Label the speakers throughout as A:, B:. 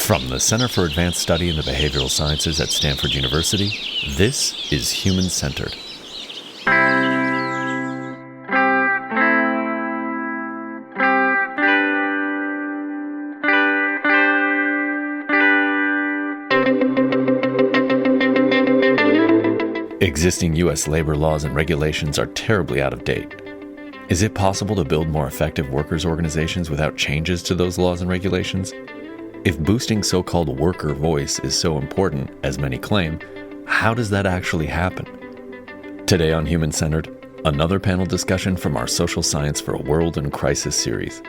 A: From the Center for Advanced Study in the Behavioral Sciences at Stanford University, this is Human-Centered. Existing U.S. labor laws and regulations are terribly out of date. Is it possible to build more effective workers' organizations without changes to those laws and regulations? If boosting so-called worker voice is so important, as many claim, how does that actually happen? Today on Human-Centered, another panel discussion from our Social Science for a World in Crisis series.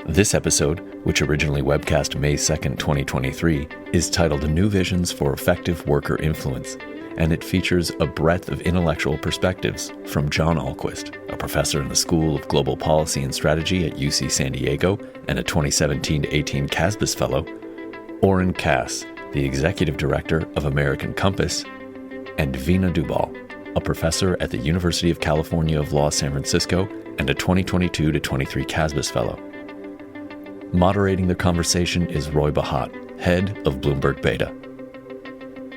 A: This episode, which originally webcast May 2nd, 2023, is titled New Visions for Effective Worker Influence, and it features a breadth of intellectual perspectives from John Ahlquist, a professor in the School of Global Policy and Strategy at UC San Diego and a 2017-18 CASBS Fellow, Oren Cass, the Executive Director of American Compass, and Veena Dubal, a professor at the University of California of Law San Francisco and a 2022-23 CASBS Fellow. Moderating the conversation is Roy Bahat, head of Bloomberg Beta.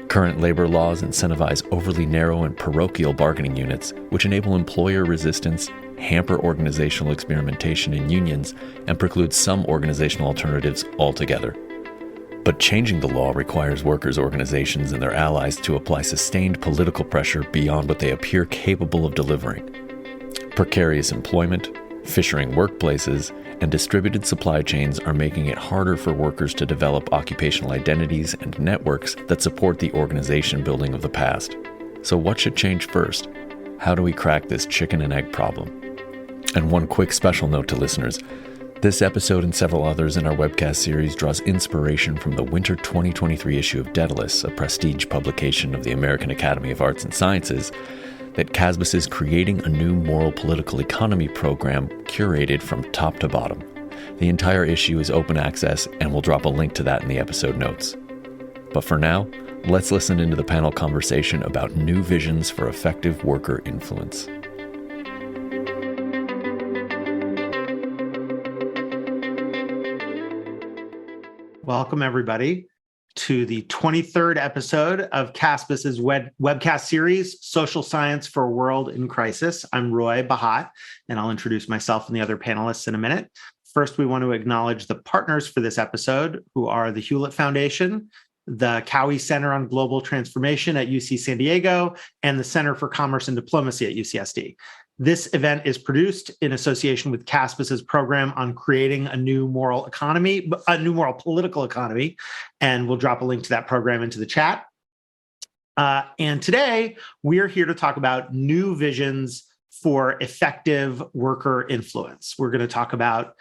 A: Current labor laws incentivize overly narrow and parochial bargaining units, which enable employer resistance, hamper organizational experimentation in unions, and preclude some organizational alternatives altogether. But changing the law requires workers' organizations and their allies to apply sustained political pressure beyond what they appear capable of delivering. Precarious employment, fissuring workplaces, and distributed supply chains are making it harder for workers to develop occupational identities and networks that support the organization building of the past. So what should change first? How do we crack this chicken and egg problem? And one quick special note to listeners. This episode and several others in our webcast series draws inspiration from the winter 2023 issue of Daedalus, a prestige publication of the American Academy of Arts and Sciences, that CASBS is creating a new moral political economy program curated from top to bottom. The entire issue is open access, and we'll drop a link to that in the episode notes. But for now, let's listen into the panel conversation about new visions for effective worker influence.
B: Welcome, everybody, to the 23rd episode of CASBS's webcast series, Social Science for a World in Crisis. I'm Roy Bahat, and I'll introduce myself and the other panelists in a minute. First, we want to acknowledge the partners for this episode, who are the Hewlett Foundation, the Cowie Center on Global Transformation at UC San Diego, and the Center for Commerce and Diplomacy at UCSD. This event is produced in association with CASBS's program on creating a new moral economy, a new moral political economy, and we'll drop a link to that program into the chat. And today, we're here to talk about new visions for effective worker influence. We're going to talk about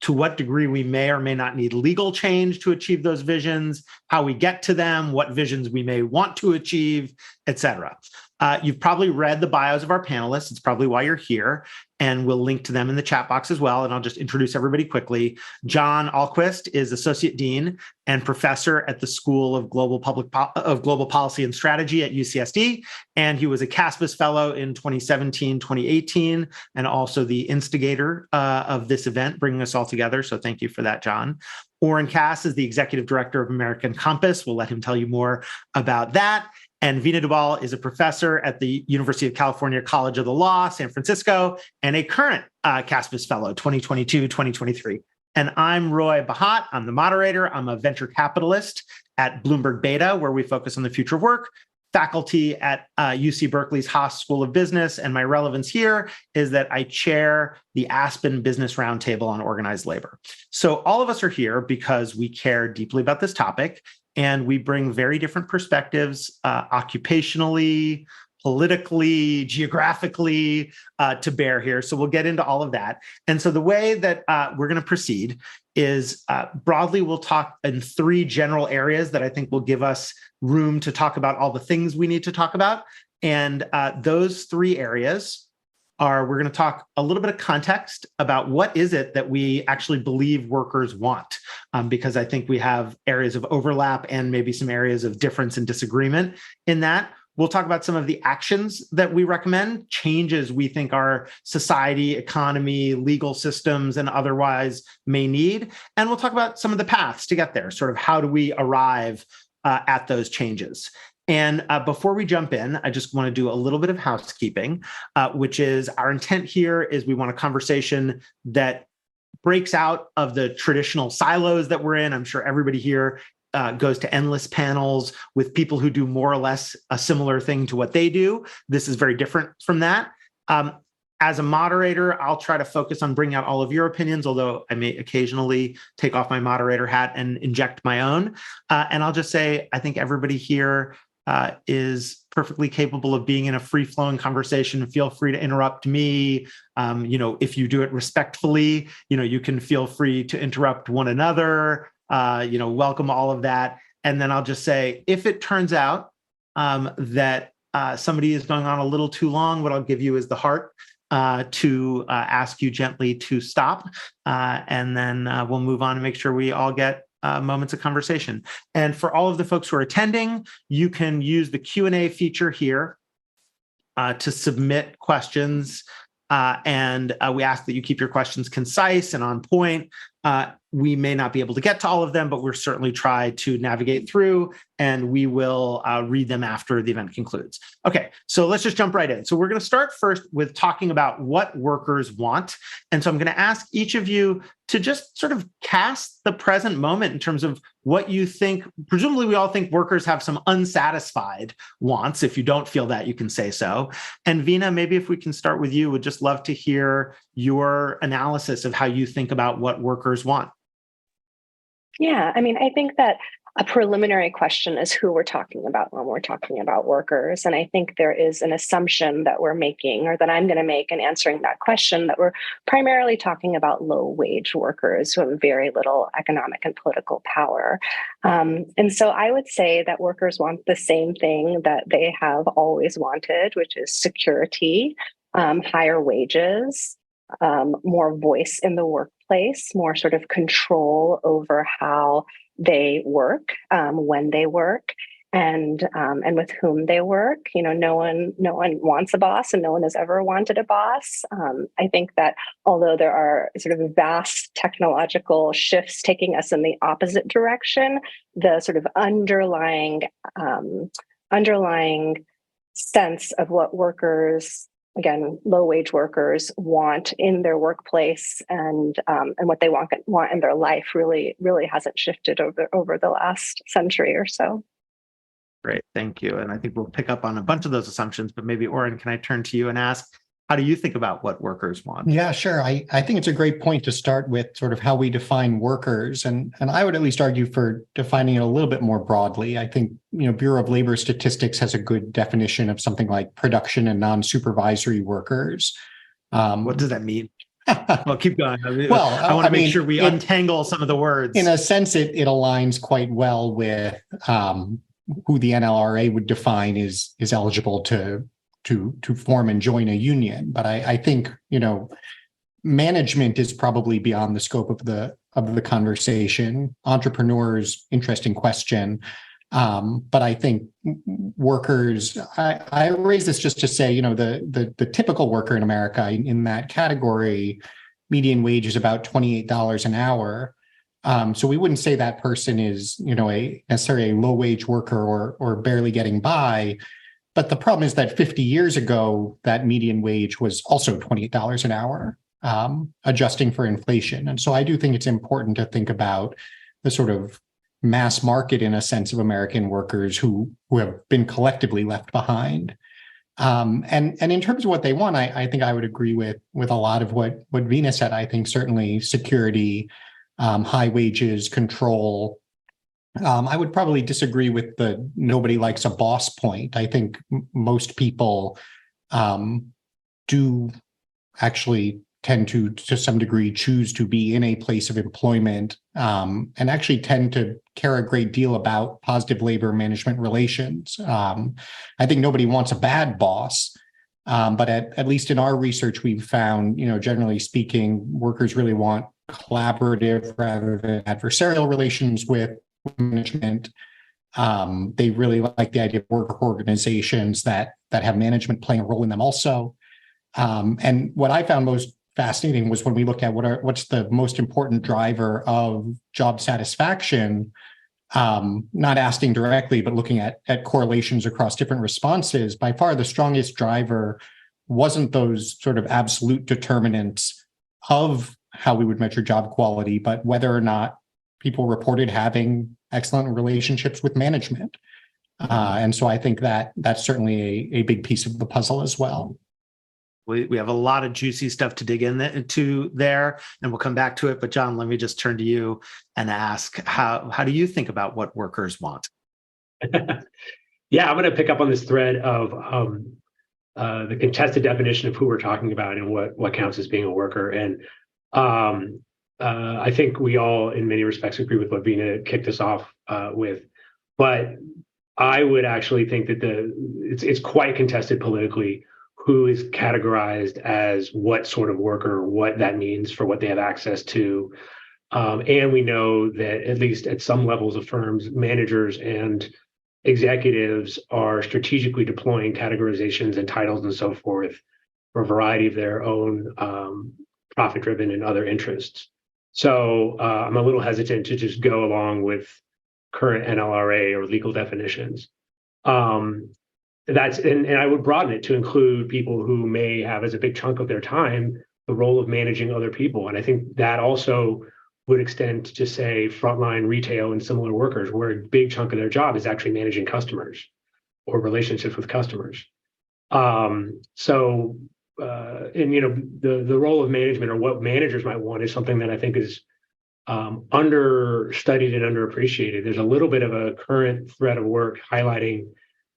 B: to what degree we may or may not need legal change to achieve those visions, how we get to them, what visions we may want to achieve, et cetera. You've probably read the bios of our panelists. It's probably why you're here, and we'll link to them in the chat box as well. And I'll just introduce everybody quickly. John Ahlquist is Associate Dean and Professor at the School of Global Policy and Strategy at UCSD, and he was a CASBS Fellow in 2017, 2018, and also the instigator of this event, bringing us all together. So thank you for that, John. Oren Cass is the Executive Director of American Compass. We'll let him tell you more about that. And Veena Dubal is a professor at the University of California College of the Law, San Francisco, and a current CASBS Fellow, 2022-2023. And I'm Roy Bahat. I'm the moderator. I'm a venture capitalist at Bloomberg Beta, where we focus on the future of work, faculty at UC Berkeley's Haas School of Business. And my relevance here is that I chair the Aspen Business Roundtable on Organized Labor. So all of us are here because we care deeply about this topic, and we bring very different perspectives, occupationally, politically, geographically, to bear here. So we'll get into all of that. And so the way that we're going to proceed is broadly, we'll talk in three general areas that I think will give us room to talk about all the things we need to talk about. And those three areas are, we're going to talk a little bit of context about what is it that we actually believe workers want, because I think we have areas of overlap and maybe some areas of difference and disagreement in that. We'll talk about some of the actions that we recommend, changes we think our society, economy, legal systems, and otherwise may need. And we'll talk about some of the paths to get there, sort of how do we arrive at those changes. And before we jump in, I just want to do a little bit of housekeeping, which is our intent here is we want a conversation that breaks out of the traditional silos that we're in. I'm sure everybody here goes to endless panels with people who do more or less a similar thing to what they do. This is very different from that. As a moderator, I'll try to focus on bringing out all of your opinions, although I may occasionally take off my moderator hat and inject my own. And I'll just say, I think everybody here is perfectly capable of being in a free-flowing conversation. Feel free to interrupt me. If you do it respectfully, you can feel free to interrupt one another. Welcome all of that. And then I'll just say, if it turns out that somebody is going on a little too long, what I'll give you is the heart to ask you gently to stop. And then we'll move on and make sure we all get moments of conversation. And for all of the folks who are attending, you can use the Q&A feature here to submit questions. And we ask that you keep your questions concise and on point. We may not be able to get to all of them, but we'll certainly try to navigate through, and we will read them after the event concludes. Okay, so let's just jump right in. So we're going to start first with talking about what workers want. And so I'm going to ask each of you to just sort of cast the present moment in terms of what you think. Presumably, we all think workers have some unsatisfied wants. If you don't feel that, you can say so. And Veena, maybe if we can start with you, would just love to hear your analysis of how you think about what workers want.
C: Yeah, I think that a preliminary question is who we're talking about when we're talking about workers. And I think there is an assumption that we're making, or that I'm going to make in answering that question, that we're primarily talking about low-wage workers who have very little economic and political power. And so I would say that workers want the same thing that they have always wanted, which is security, higher wages, more voice in the workplace, more sort of control over how they work, when they work, and with whom they work. No one wants a boss, and no one has ever wanted a boss. I think that although there are sort of vast technological shifts taking us in the opposite direction, the sort of underlying sense of what workers, again, low-wage workers, want in their workplace and what they want in their life really hasn't shifted over the last century or so.
B: Great, thank you. And I think we'll pick up on a bunch of those assumptions, but maybe, Oren, can I turn to you and ask, how do you think about what workers want?
D: Yeah, sure. I think it's a great point to start with sort of how we define workers. And I would at least argue for defining it a little bit more broadly. I think, Bureau of Labor Statistics has a good definition of something like production and non-supervisory workers.
B: What does that mean? Well, keep going.
D: I
B: want to make sure we untangle some of the words.
D: In a sense, it aligns quite well with who the NLRA would define is eligible to form and join a union. But I think, management is probably beyond the scope of the conversation. Entrepreneurs, interesting question. But I think workers, I raise this just to say, the typical worker in America in that category, median wage is about $28 an hour. So we wouldn't say that person is, necessarily a low wage worker or barely getting by. But the problem is that 50 years ago, that median wage was also $28 an hour, adjusting for inflation. And so I do think it's important to think about the sort of mass market, in a sense, of American workers who have been collectively left behind. And in terms of what they want, I think I would agree with a lot of what Veena said. I think certainly security, high wages, control. I would probably disagree with the nobody likes a boss point. I think most people do actually tend to some degree, choose to be in a place of employment and actually tend to care a great deal about positive labor management relations. I think nobody wants a bad boss, but at least in our research, we've found, generally speaking, workers really want collaborative rather than adversarial relations with management. They really like the idea of worker organizations that have management playing a role in them also. And what I found most fascinating was when we look at what's the most important driver of job satisfaction, not asking directly, but looking at correlations across different responses. By far, the strongest driver wasn't those sort of absolute determinants of how we would measure job quality, but whether or not people reported having excellent relationships with management. And so I think that that's certainly a big piece of the puzzle as well.
B: We have a lot of juicy stuff to dig into there, and we'll come back to it. But John, let me just turn to you and ask, how do you think about what workers want?
E: Yeah, I'm going to pick up on this thread of the contested definition of who we're talking about and what counts as being a worker. And I think we all, in many respects, agree with what Veena kicked us off with. But I would actually think that it's quite contested politically who is categorized as what sort of worker, what that means for what they have access to. And we know that at least at some levels of firms, managers and executives are strategically deploying categorizations and titles and so forth for a variety of their own profit-driven and other interests. So I'm a little hesitant to just go along with current NLRA or legal definitions. And I would broaden it to include people who may have as a big chunk of their time the role of managing other people. And I think that also would extend to, say, frontline retail and similar workers, where a big chunk of their job is actually managing customers or relationships with customers. And the role of management or what managers might want is something that I think is understudied and underappreciated. There's a little bit of a current thread of work highlighting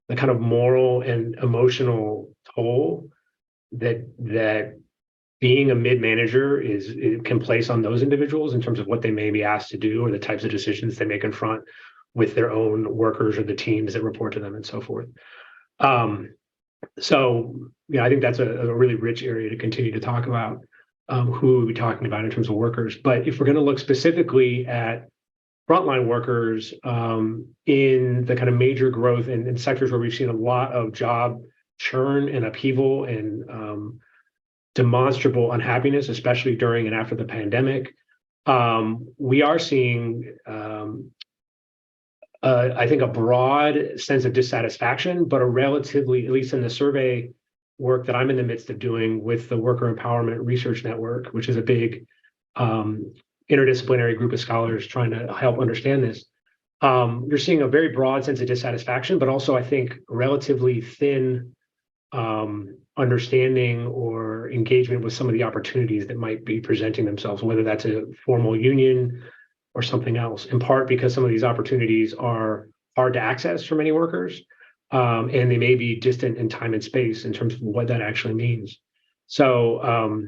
E: the kind of moral and emotional toll that being a mid-manager can place on those individuals in terms of what they may be asked to do or the types of decisions they may confront with their own workers or the teams that report to them and so forth. I think that's a really rich area to continue to talk about who we'll be talking about in terms of workers. But if we're going to look specifically at frontline workers in the kind of major growth in sectors where we've seen a lot of job churn and upheaval and demonstrable unhappiness, especially during and after the pandemic, we are seeing, I think, a broad sense of dissatisfaction, but a relatively, at least in the survey work that I'm in the midst of doing with the Worker Empowerment Research Network, which is a big interdisciplinary group of scholars trying to help understand this. You're seeing a very broad sense of dissatisfaction, but also, I think, relatively thin understanding or engagement with some of the opportunities that might be presenting themselves, whether that's a formal union or something else, in part because some of these opportunities are hard to access for many workers, and they may be distant in time and space in terms of what that actually means. So,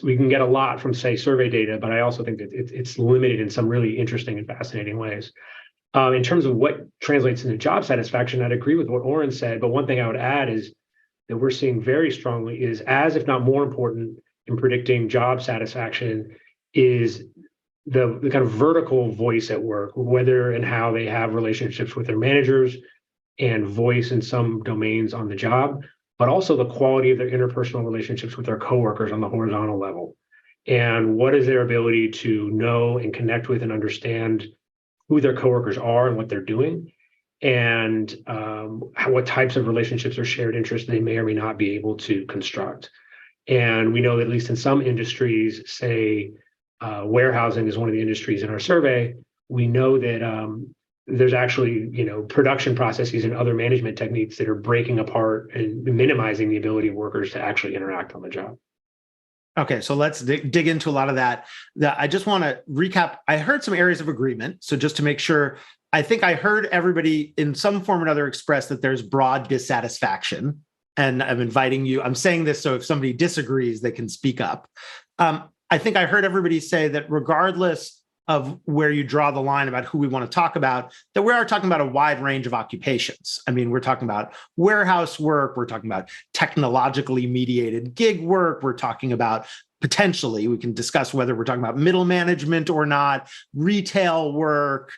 E: we can get a lot from, say, survey data, but I also think that it's limited in some really interesting and fascinating ways. In terms of what translates into job satisfaction, I'd agree with what Oren said, but one thing I would add is that we're seeing very strongly is, as if not more important in predicting job satisfaction, is the kind of vertical voice at work, whether and how they have relationships with their managers and voice in some domains on the job, but also the quality of their interpersonal relationships with their coworkers on the horizontal level. And what is their ability to know and connect with and understand who their coworkers are and what they're doing, and what types of relationships or shared interests they may or may not be able to construct. And we know that at least in some industries, say warehousing is one of the industries in our survey, we know that there's actually production processes and other management techniques that are breaking apart and minimizing the ability of workers to actually interact on the job.
B: Okay, so let's dig into a lot of that. I just want to recap. I heard some areas of agreement. So just to make sure, I think I heard everybody in some form or another express that there's broad dissatisfaction. And I'm inviting you, I'm saying this so if somebody disagrees, they can speak up. I think I heard everybody say that regardless of where you draw the line about who we want to talk about, that we are talking about a wide range of occupations. I mean, we're talking about warehouse work, we're talking about technologically mediated gig work, we're talking about potentially, we can discuss whether we're talking about middle management or not, retail work,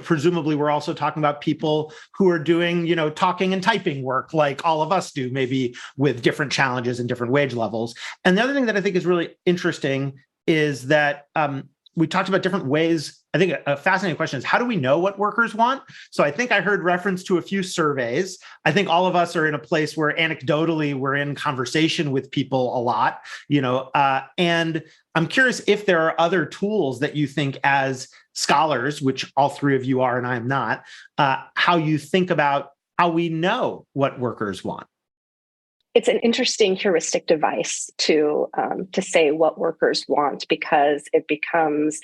B: presumably we're also talking about people who are doing, talking and typing work like all of us do, maybe with different challenges and different wage levels. And the other thing that I think is really interesting is that we talked about different ways. I think a fascinating question is, how do we know what workers want? So I think I heard reference to a few surveys. I think all of us are in a place where anecdotally we're in conversation with people a lot, and I'm curious if there are other tools that you think as scholars, which all three of you are and I am not, how you think about how we know what workers want.
C: It's an interesting heuristic device to say what workers want, because it becomes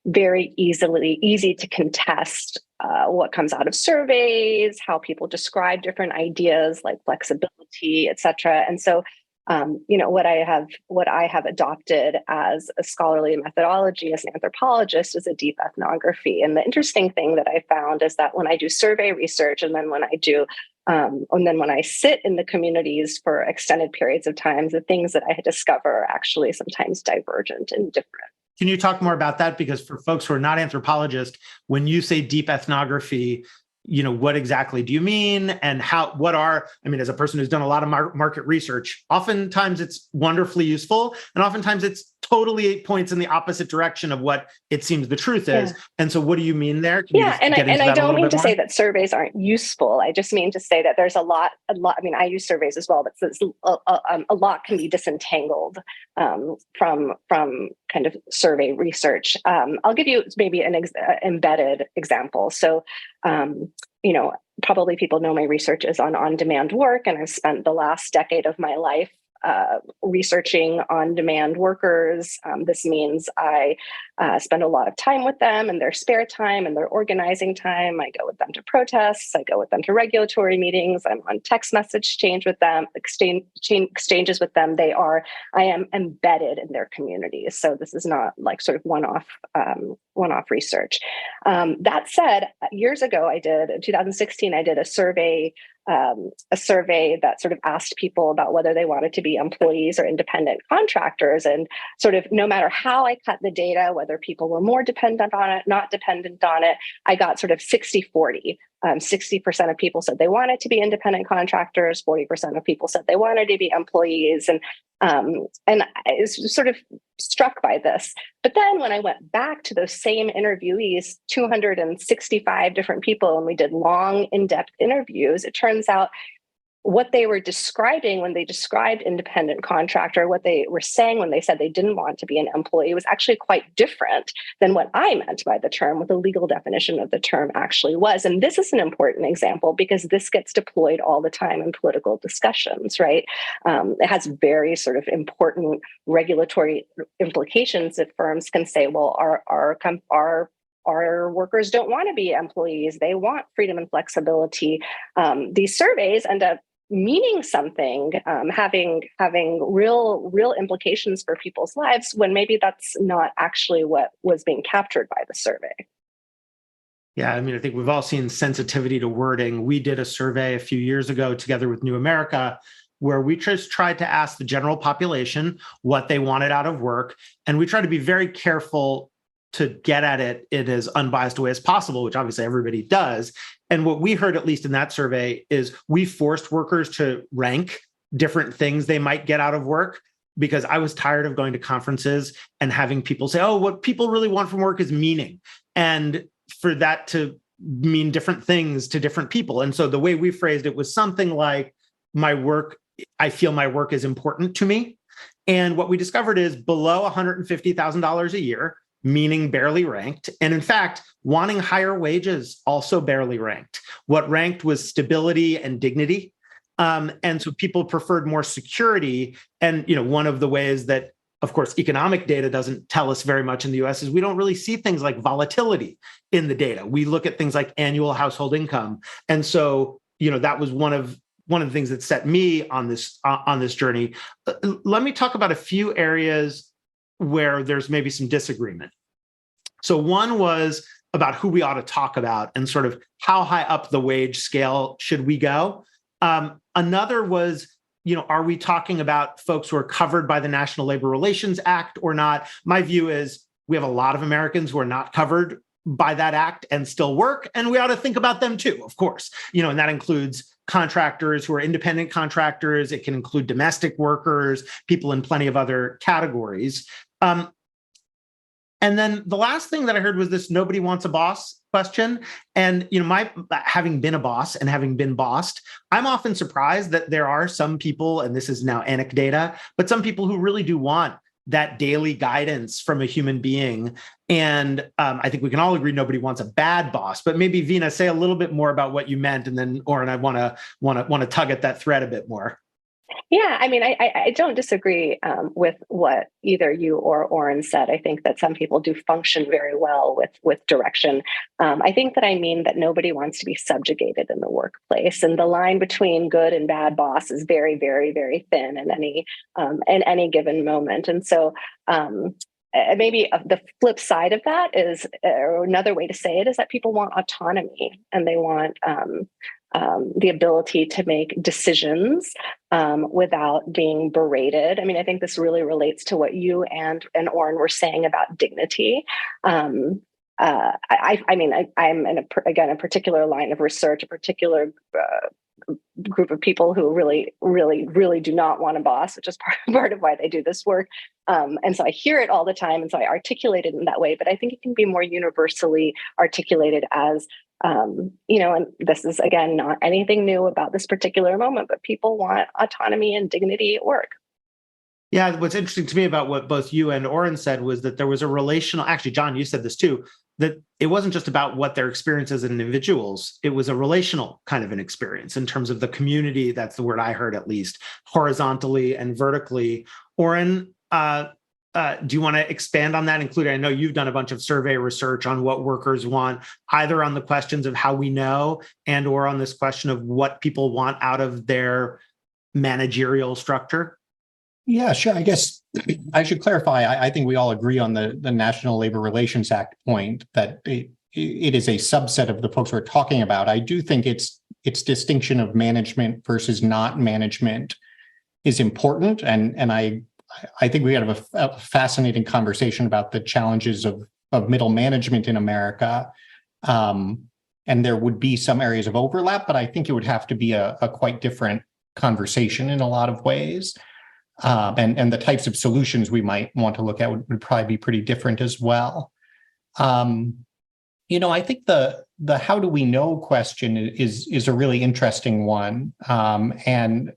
C: very easy to contest what comes out of surveys, how people describe different ideas like flexibility, et cetera. And so, what I have adopted as a scholarly methodology as an anthropologist is a deep ethnography. And the interesting thing that I found is that when I do survey research, and then when I sit in the communities for extended periods of time, the things that I discover are actually sometimes divergent and different.
B: Can you talk more about that? Because for folks who are not anthropologists, when you say deep ethnography, what exactly do you mean? And as a person who's done a lot of market research, oftentimes it's wonderfully useful. And oftentimes it's totally points in the opposite direction of what it seems the truth is. Yeah. And so what do you mean there?
C: I don't mean to say that surveys aren't useful. I just mean to say that there's a lot. I mean, I use surveys as well, but a lot can be disentangled from kind of survey research. I'll give you maybe an embedded example. So, probably people know my research is on on-demand work, and I've spent the last decade of my life researching on-demand workers. This means I spend a lot of time with them in their spare time and their organizing time. I go with them to protests. I go with them to regulatory meetings. I'm on text message exchanges with them. I am embedded in their communities. So this is not like sort of one-off research. That said, years ago, in 2016, I did a survey that sort of asked people about whether they wanted to be employees or independent contractors. And sort of no matter how I cut the data, whether people were more dependent on it, not dependent on it, I got sort of 60-40. 60% of people said they wanted to be independent contractors, 40% of people said they wanted to be employees. And I was sort of struck by this. But then when I went back to those same interviewees, 265 different people, and we did long, in-depth interviews, it turns out what they were describing when they described independent contractor, what they were saying when they said they didn't want to be an employee, was actually quite different than what I meant by the term, what the legal definition of the term actually was. And this is an important example because this gets deployed all the time in political discussions, right? It has very sort of important regulatory implications if firms can say, well, our workers don't want to be employees. They want freedom and flexibility. These surveys end up meaning something, having real implications for people's lives when maybe that's not actually what was being captured by the survey.
B: Yeah, I mean, I think we've all seen sensitivity to wording. We did a survey a few years ago together with New America, where we just tried to ask the general population what they wanted out of work. And we tried to be very careful to get at it in as unbiased a way as possible, which obviously everybody does. And what we heard, at least in that survey, is we forced workers to rank different things they might get out of work, because I was tired of going to conferences and having people say, oh, what people really want from work is meaning. And for that to mean different things to different people. And so the way we phrased it was something like, I feel my work is important to me. And what we discovered is below $150,000 a year, meaning barely ranked. And in fact, wanting higher wages also barely ranked. What ranked was stability and dignity. And so people preferred more security. And one of the ways that, of course, economic data doesn't tell us very much in the US is we don't really see things like volatility in the data. We look at things like annual household income. And so, that was one of the things that set me on this journey. Let me talk about a few areas where there's maybe some disagreement. So one was about who we ought to talk about and sort of how high up the wage scale should we go. Another was, are we talking about folks who are covered by the National Labor Relations Act or not? My view is we have a lot of Americans who are not covered by that act and still work. And we ought to think about them too, of course, and that includes contractors who are independent contractors. It can include domestic workers, people in plenty of other categories. And then the last thing that I heard was this nobody wants a boss question. And, my having been a boss and having been bossed, I'm often surprised that there are some people, and this is now anecdata, but some people who really do want that daily guidance from a human being. And I think we can all agree nobody wants a bad boss, but maybe Veena, say a little bit more about what you meant. And then Oren, I want to tug at that thread a bit more.
C: Yeah, I mean, I don't disagree with what either you or Oren said. I think that some people do function very well with direction. I think that I mean that nobody wants to be subjugated in the workplace, and the line between good and bad boss is very, very, very thin in any given moment. And so maybe the flip side of that is, or another way to say it is that people want autonomy, and they want the ability to make decisions without being berated. I mean, I think this really relates to what you and Oren were saying about dignity. I'm in a particular line of research, a particular group of people who really, really, really do not want a boss, which is part of why they do this work. And so I hear it all the time, and so I articulate it in that way. But I think it can be more universally articulated as, and this is, again, not anything new about this particular moment, but people want autonomy and dignity at work.
B: Yeah, what's interesting to me about what both you and Oren said was that there was a relational, actually, John, you said this too, that it wasn't just about what their experience as individuals, it was a relational kind of an experience in terms of the community. That's the word I heard, at least, horizontally and vertically. Oren, do you want to expand on that, including, I know you've done a bunch of survey research on what workers want, either on the questions of how we know and or on this question of what people want out of their managerial structure?
D: Yeah, sure. I guess I should clarify. I think we all agree on the National Labor Relations Act point that it is a subset of the folks we're talking about. I do think its distinction of management versus not management is important, and I think we have a fascinating conversation about the challenges of middle management in America. And there would be some areas of overlap, but I think it would have to be a quite different conversation in a lot of ways. And the types of solutions we might want to look at would probably be pretty different as well. I think the how do we know question is a really interesting one. And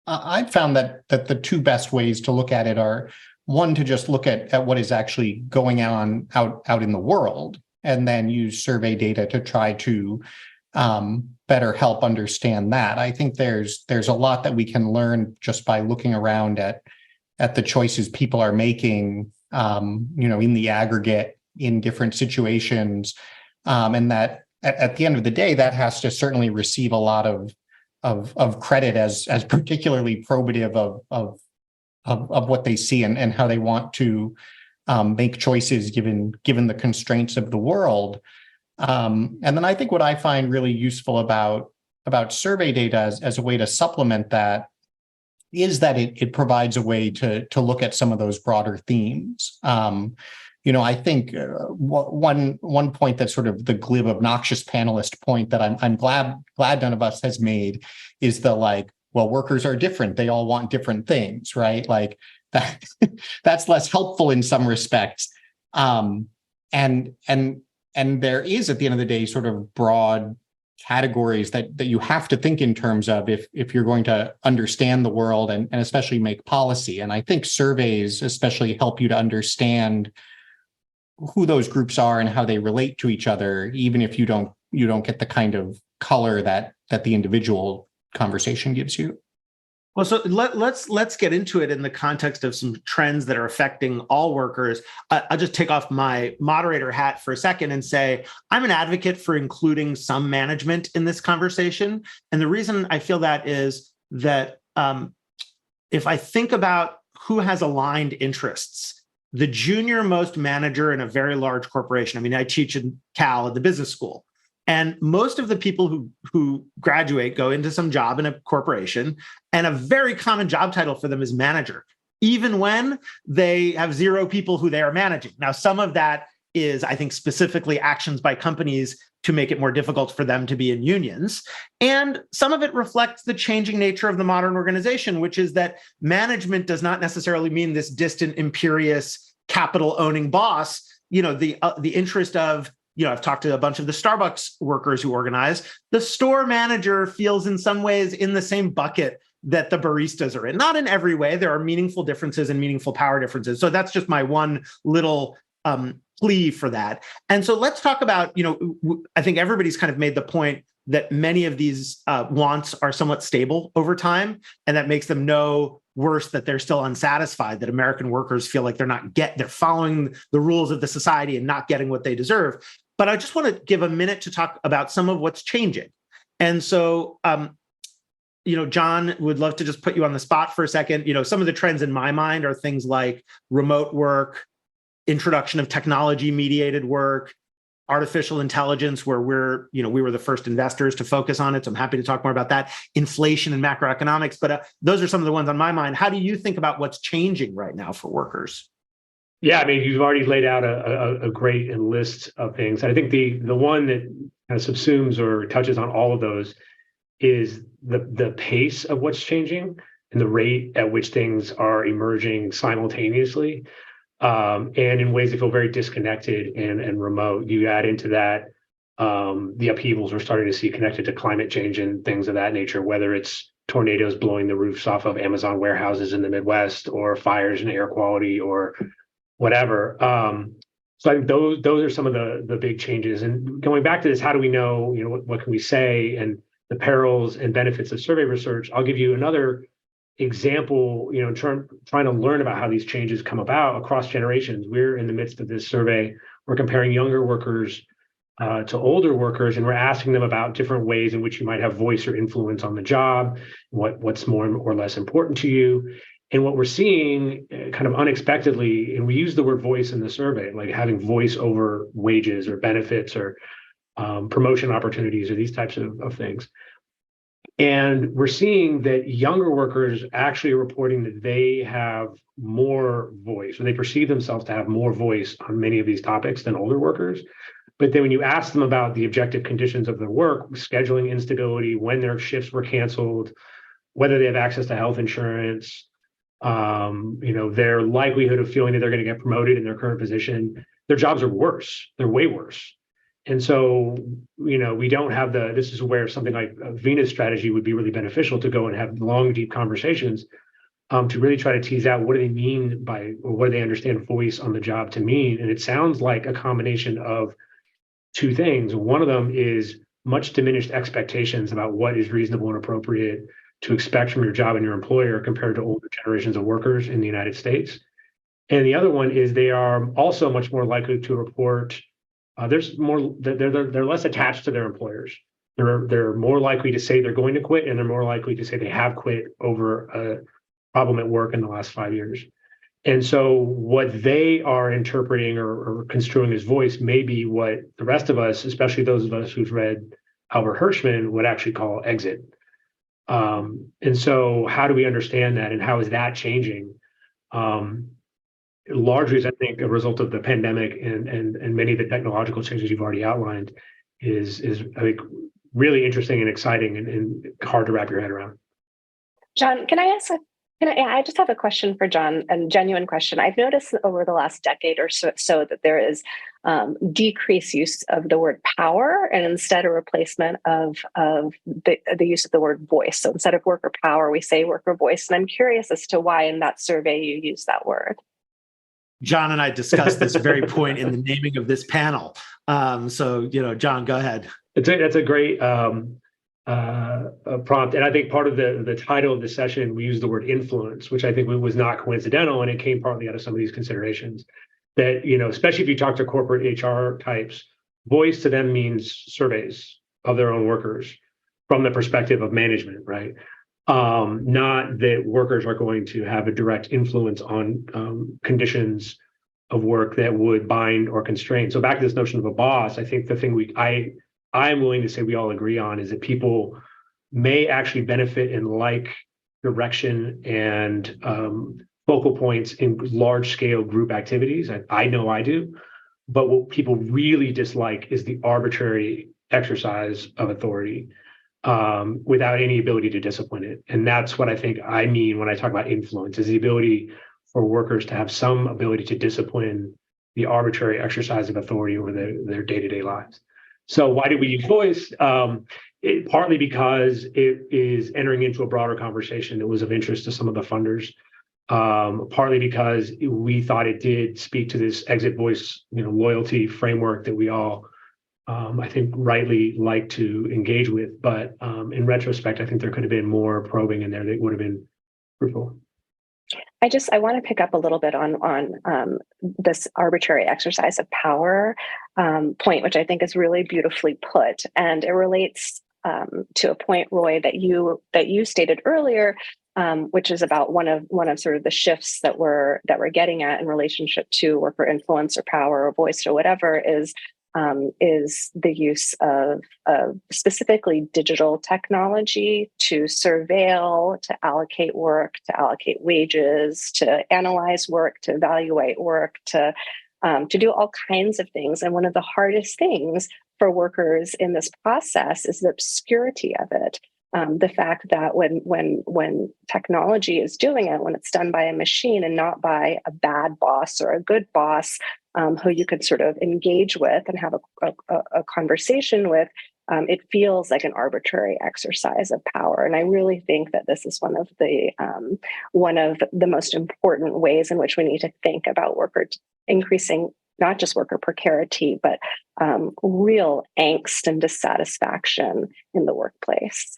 D: I've found that the two best ways to look at it are, one, to just look at what is actually going on out in the world, and then use survey data to try to better help understand that. I think there's a lot that we can learn just by looking around at the choices people are making, in the aggregate in different situations, and that at the end of the day, that has to certainly receive a lot of credit as particularly probative of what they see and how they want to make choices given the constraints of the world. And then I think what I find really useful about survey data as a way to supplement that is that it provides a way to look at some of those broader themes. I think one point that's sort of the glib, obnoxious panelist point that I'm glad none of us has made is workers are different. They all want different things, right? Like that, that's less helpful in some respects. And there is, at the end of the day, sort of broad categories that you have to think in terms of if you're going to understand the world and especially make policy. And I think surveys especially help you to understand who those groups are and how they relate to each other, even if you don't get the kind of color that the individual conversation gives you.
B: Well, so let's get into it in the context of some trends that are affecting all workers. I'll just take off my moderator hat for a second and say I'm an advocate for including some management in this conversation. And the reason I feel that is that if I think about who has aligned interests, the junior most manager in a very large corporation, I mean, I teach in Cal at the business school. And most of the people who graduate go into some job in a corporation, and a very common job title for them is manager, even when they have zero people who they are managing. Now, some of that is, I think, specifically actions by companies to make it more difficult for them to be in unions. And some of it reflects the changing nature of the modern organization, which is that management does not necessarily mean this distant, imperious, capital-owning boss. The interest of, I've talked to a bunch of the Starbucks workers who organize. The store manager feels in some ways in the same bucket that the baristas are in. Not in every way. There are meaningful differences and meaningful power differences. So that's just my one little plea for that. And so let's talk about, I think everybody's kind of made the point that many of these wants are somewhat stable over time, and that makes them no worse that they're still unsatisfied, that American workers feel like they're following the rules of the society and not getting what they deserve. But I just want to give a minute to talk about some of what's changing. And so, John, would love to just put you on the spot for a second. Some of the trends in my mind are things like remote work, introduction of technology-mediated work, artificial intelligence, where we were the first investors to focus on it. So I'm happy to talk more about that. Inflation and macroeconomics, but those are some of the ones on my mind. How do you think about what's changing right now for workers?
E: Yeah, I mean, you've already laid out a great list of things. And I think the one that kind of subsumes or touches on all of those is the pace of what's changing and the rate at which things are emerging simultaneously. And in ways that feel very disconnected and remote. You add into that the upheavals we're starting to see connected to climate change and things of that nature, whether it's tornadoes blowing the roofs off of Amazon warehouses in the Midwest, or fires and air quality, or whatever. So I think those are some of the big changes. And going back to this, how do we know, what can we say, and the perils and benefits of survey research? I'll give you another example, trying to learn about how these changes come about across generations. We're in the midst of this survey. We're comparing younger workers to older workers, and we're asking them about different ways in which you might have voice or influence on the job, what's more or less important to you. And what we're seeing kind of unexpectedly, and we use the word voice in the survey, like having voice over wages or benefits or promotion opportunities or these types of things. And we're seeing that younger workers actually are reporting that they have more voice, or they perceive themselves to have more voice on many of these topics than older workers. But then when you ask them about the objective conditions of their work, scheduling instability, when their shifts were canceled, whether they have access to health insurance, their likelihood of feeling that they're going to get promoted in their current position, their jobs are worse. They're way worse. And so, we don't have this is where something like Veena's strategy would be really beneficial, to go and have long, deep conversations to really try to tease out what do they mean by, or what do they understand voice on the job to mean. And it sounds like a combination of two things. One of them is much diminished expectations about what is reasonable and appropriate to expect from your job and your employer compared to older generations of workers in the United States. And the other one is they are also much more likely to report they're less attached to their employers. They're more likely to say they're going to quit, and they're more likely to say they have quit over a problem at work in the last 5 years. And so what they are interpreting or construing as voice may be what the rest of us, especially those of us who've read Albert Hirschman, would actually call exit. And so how do we understand that, and how is that changing? Largely, as I think, a result of the pandemic and many of the technological changes you've already outlined is I think really interesting and exciting and hard to wrap your head around.
C: John, I just have a question for John, a genuine question. I've noticed over the last decade or so that there is decreased use of the word power, and instead a replacement of the use of the word voice. So instead of worker power, we say worker voice. And I'm curious as to why in that survey you use that word.
B: John and I discussed this very point in the naming of this panel. So, John, go ahead.
E: That's a great prompt. And I think part of the title of the session, we used the word influence, which I think was not coincidental. And it came partly out of some of these considerations that, especially if you talk to corporate HR types, voice to them means surveys of their own workers from the perspective of management, right? Not that workers are going to have a direct influence on conditions of work that would bind or constrain. So back to this notion of a boss, I think the thing I'm willing to say we all agree on is that people may actually benefit and like direction and focal points in large scale group activities. I know I do. but what people really dislike is the arbitrary exercise of authority without any ability to discipline it. And that's what I think I mean when I talk about influence, is the ability for workers to have some ability to discipline the arbitrary exercise of authority over their day-to-day lives. So why did we use voice? Partly because it is entering into a broader conversation that was of interest to some of the funders. Partly because we thought it did speak to this exit voice, loyalty framework that we all, I think, rightly like to engage with. But in retrospect, I think there could have been more probing in there that would have been fruitful.
C: I want to pick up a little bit on this arbitrary exercise of power point, which I think is really beautifully put, and it relates to a point, Roy, that you stated earlier, which is about one of sort of the shifts that we're getting at in relationship to worker influence or power or voice or whatever is the use of specifically digital technology to surveil, to allocate work, to allocate wages, to analyze work, to evaluate work, to do all kinds of things. And one of the hardest things for workers in this process is the obscurity of it. The fact that when technology is doing it, when it's done by a machine and not by a bad boss or a good boss who you could sort of engage with and have a conversation with, it feels like an arbitrary exercise of power. And I really think that this is one of the most important ways in which we need to think about increasing not just worker precarity, but real angst and dissatisfaction in the workplace.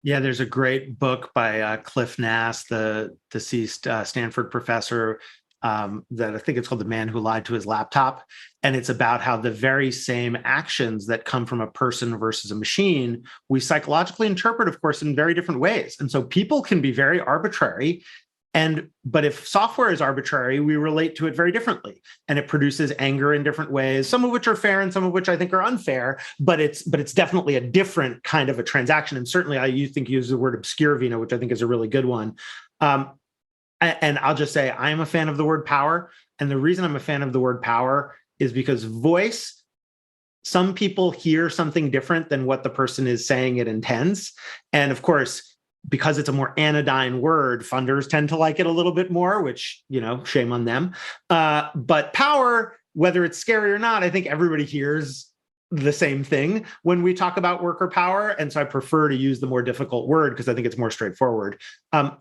B: Yeah, there's a great book by Cliff Nass, the deceased Stanford professor, that I think it's called The Man Who Lied to His Laptop. And it's about how the very same actions that come from a person versus a machine, we psychologically interpret, of course, in very different ways. And so people can be very arbitrary. But if software is arbitrary, we relate to it very differently, and it produces anger in different ways, some of which are fair and some of which I think are unfair. But it's definitely a different kind of a transaction. And certainly, I use the word obscure, Veena, which I think is a really good one. And I'll just say I am a fan of the word power, and the reason I'm a fan of the word power is because voice. Some people hear something different than what the person is saying it intends, and of course, because it's a more anodyne word, funders tend to like it a little bit more, which, shame on them. But power, whether it's scary or not, I think everybody hears the same thing when we talk about worker power. And so I prefer to use the more difficult word because I think it's more straightforward.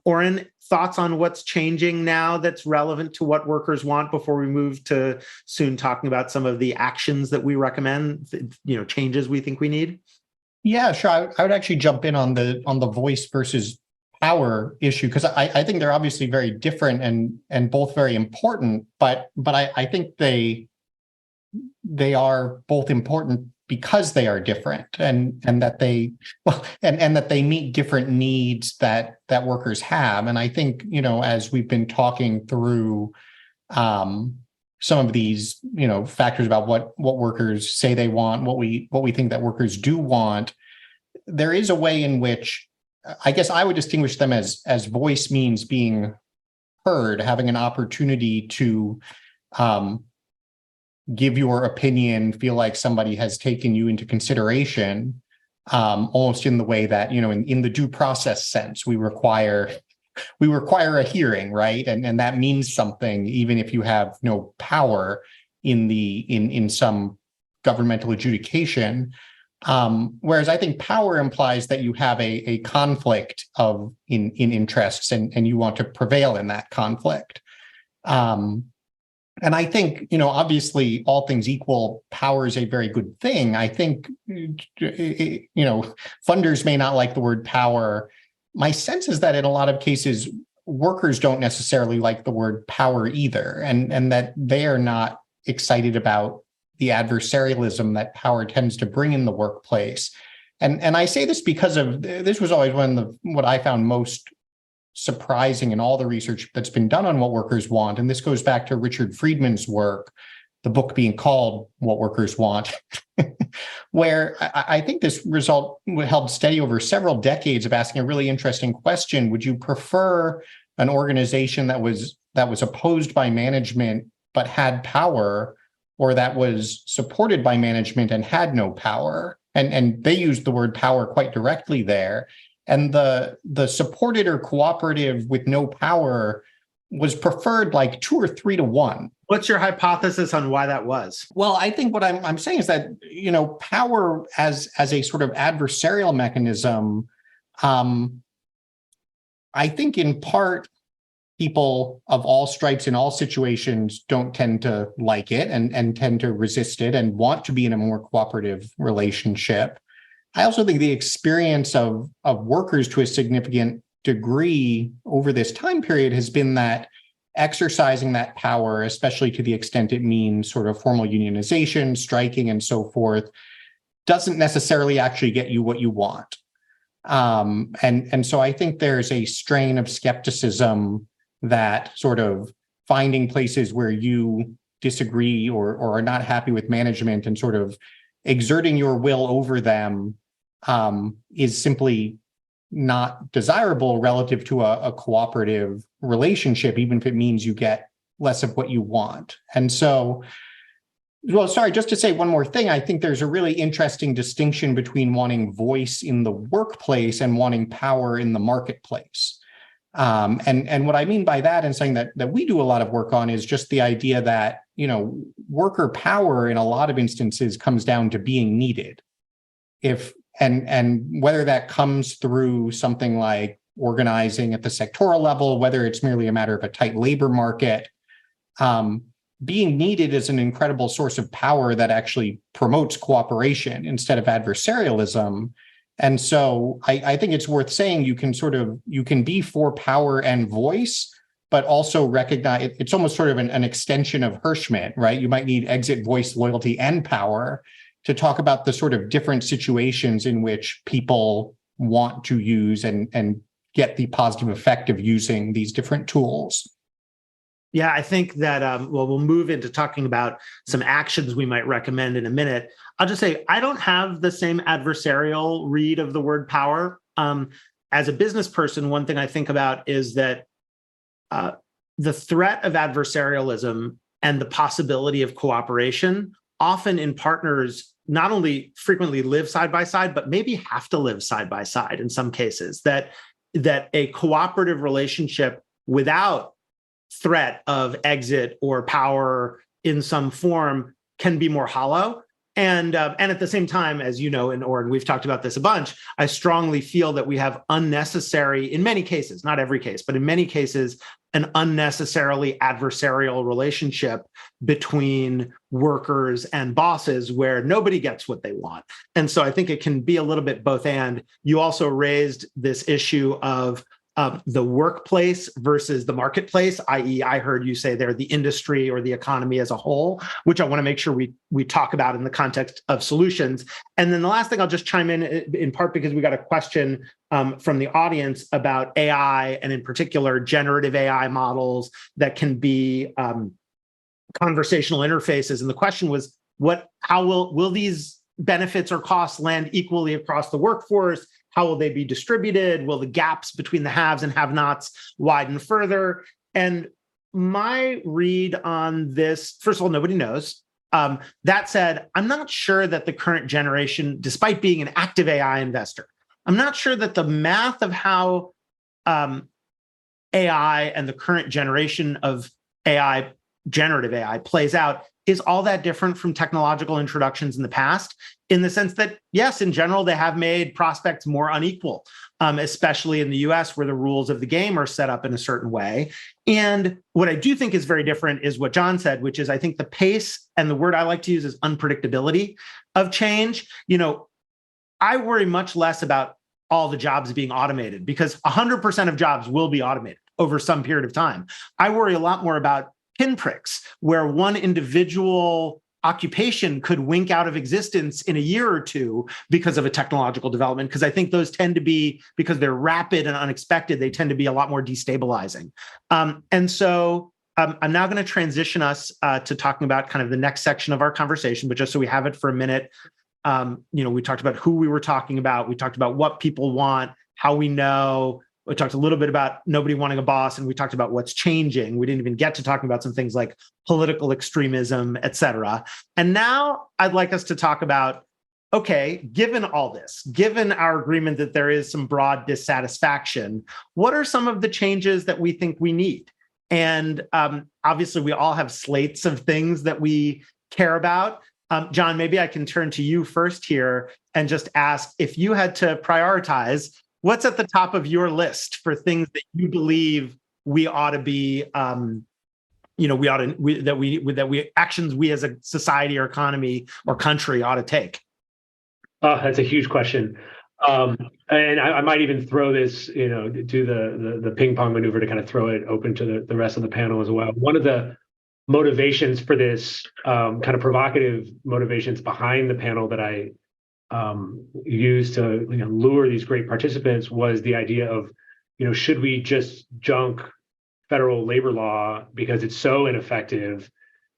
B: Oren, thoughts on what's changing now that's relevant to what workers want before we move to soon talking about some of the actions that we recommend, changes we think we need?
D: Yeah, sure. I would actually jump in on the voice versus power issue, because I think they're obviously very different and both very important, but I think they are both important because they are different and that they that they meet different needs that workers have. And I think, as we've been talking through some of these, factors about what workers say they want, what we think that workers do want, there is a way in which I guess I would distinguish them as voice means being heard, having an opportunity to give your opinion, feel like somebody has taken you into consideration, almost in the way that, in the due process sense, we require a hearing, right? And that means something, even if you have no power in some governmental adjudication. Whereas I think power implies that you have a conflict in interests and you want to prevail in that conflict. And I think, obviously, all things equal, power is a very good thing. I think, funders may not like the word power. My sense is that in a lot of cases, workers don't necessarily like the word power either, and that they are not excited about the adversarialism that power tends to bring in the workplace. And I say this because this was always what I found most surprising in all the research that's been done on what workers want. And this goes back to Richard Friedman's work, the book being called What Workers Want, where I think this result held steady over several decades of asking a really interesting question. Would you prefer an organization that was opposed by management but had power, or that was supported by management and had no power. And they used the word power quite directly there. And the supported or cooperative with no power was preferred like 2 or 3 to 1.
B: What's your hypothesis on why that was?
D: Well, I think what I'm saying is that, power as a sort of adversarial mechanism, I think in part, people of all stripes in all situations don't tend to like it and tend to resist it and want to be in a more cooperative relationship. I also think the experience of workers to a significant degree over this time period has been that exercising that power, especially to the extent it means sort of formal unionization, striking, and so forth, doesn't necessarily actually get you what you want. And so I think there's a strain of skepticism that sort of finding places where you disagree or are not happy with management and sort of exerting your will over them is simply not desirable relative to a cooperative relationship, even if it means you get less of what you want. And so, well, sorry, just to say one more thing, I think there's a really interesting distinction between wanting voice in the workplace and wanting power in the marketplace. And what I mean by that, and something that we do a lot of work on, is just the idea that, worker power in a lot of instances comes down to being needed. And whether that comes through something like organizing at the sectoral level, whether it's merely a matter of a tight labor market, being needed is an incredible source of power that actually promotes cooperation instead of adversarialism. And so I think it's worth saying you can be for power and voice, but also recognize it's almost sort of an extension of Hirschman, right? You might need exit, voice, loyalty, and power to talk about the sort of different situations in which people want to use and get the positive effect of using these different tools.
B: Yeah, I think that, we'll move into talking about some actions we might recommend in a minute. I'll just say, I don't have the same adversarial read of the word power. As a business person, one thing I think about is that the threat of adversarialism and the possibility of cooperation often in partners not only frequently live side by side, but maybe have to live side by side in some cases, that a cooperative relationship without threat of exit or power in some form can be more hollow. And at the same time, as you know, and Oren, we've talked about this a bunch, I strongly feel that we have unnecessary, in many cases, not every case, but in many cases, an unnecessarily adversarial relationship between workers and bosses where nobody gets what they want. And so I think it can be a little bit both and. You also raised this issue of the workplace versus the marketplace, i.e., I heard you say there the industry or the economy as a whole, which I want to make sure we talk about in the context of solutions. And then the last thing I'll just chime in part because we got a question from the audience about AI and in particular generative AI models that can be conversational interfaces. And the question was, how will these benefits or costs land equally across the workforce? How will they be distributed? Will the gaps between the haves and have-nots widen further? And my read on this, first of all, nobody knows. That said, I'm not sure that the current generation, despite being an active AI investor, I'm not sure that the math of how AI and the current generation of AI, generative AI, plays out is all that different from technological introductions in the past, in the sense that, yes, in general, they have made prospects more unequal, especially in the US, where the rules of the game are set up in a certain way. And what I do think is very different is what John said, which is I think the pace, and the word I like to use is unpredictability of change. I worry much less about all the jobs being automated because 100% of jobs will be automated over some period of time. I worry a lot more about pinpricks, where one individual occupation could wink out of existence in a year or two because of a technological development, because I think those tend to be, because they're rapid and unexpected, they tend to be a lot more destabilizing. And so I'm now going to transition us to talking about kind of the next section of our conversation, but just so we have it for a minute, we talked about who we were talking about. We talked about what people want, how we know, We talked a little bit about nobody wanting a boss, and we talked about what's changing. We didn't even get to talking about some things like political extremism, et cetera. And now I'd like us to talk about, okay, given all this, given our agreement that there is some broad dissatisfaction, what are some of the changes that we think we need? And obviously, we all have slates of things that we care about. John, maybe I can turn to you first here and just ask, if you had to prioritize, what's at the top of your list for things that you believe we ought to be, actions we as a society or economy or country ought to take?
E: That's a huge question. And I might even throw this, do the ping pong maneuver to kind of throw it open to the rest of the panel as well. One of the motivations for this, kind of provocative motivations behind the panel that I used to lure these great participants was the idea of, should we just junk federal labor law because it's so ineffective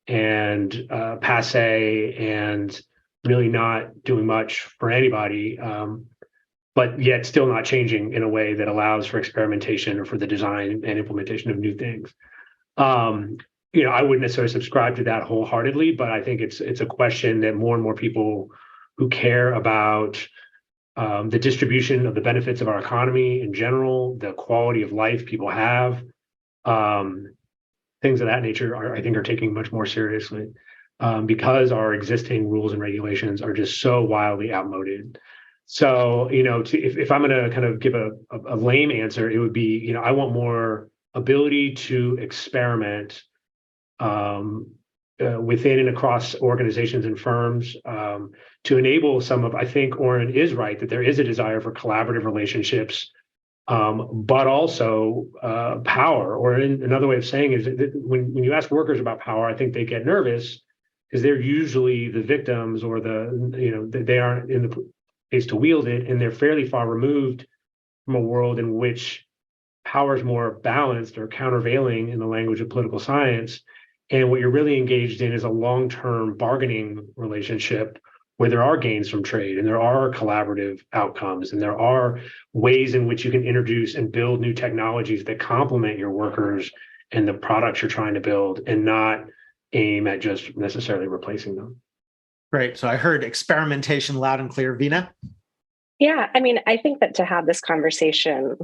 E: and passe and really not doing much for anybody, but yet still not changing in a way that allows for experimentation or for the design and implementation of new things. I wouldn't necessarily subscribe to that wholeheartedly, but I think it's a question that more and more people who care about the distribution of the benefits of our economy in general, the quality of life people have, things of that nature I think are taking much more seriously. Because our existing rules and regulations are just so wildly outmoded. So, if I'm going to kind of give a lame answer, it would be, I want more ability to experiment within and across organizations and firms to enable I think Oren is right, that there is a desire for collaborative relationships, but also power. Or another way of saying is that when you ask workers about power, I think they get nervous, because they're usually the victims, or they aren't in the place to wield it, and they're fairly far removed from a world in which power is more balanced or countervailing, in the language of political science. And what you're really engaged in is a long-term bargaining relationship where there are gains from trade, and there are collaborative outcomes, and there are ways in which you can introduce and build new technologies that complement your workers and the products you're trying to build, and not aim at just necessarily replacing them.
B: Great. So I heard experimentation loud and clear. Veena?
C: Yeah, I think that to have this conversation,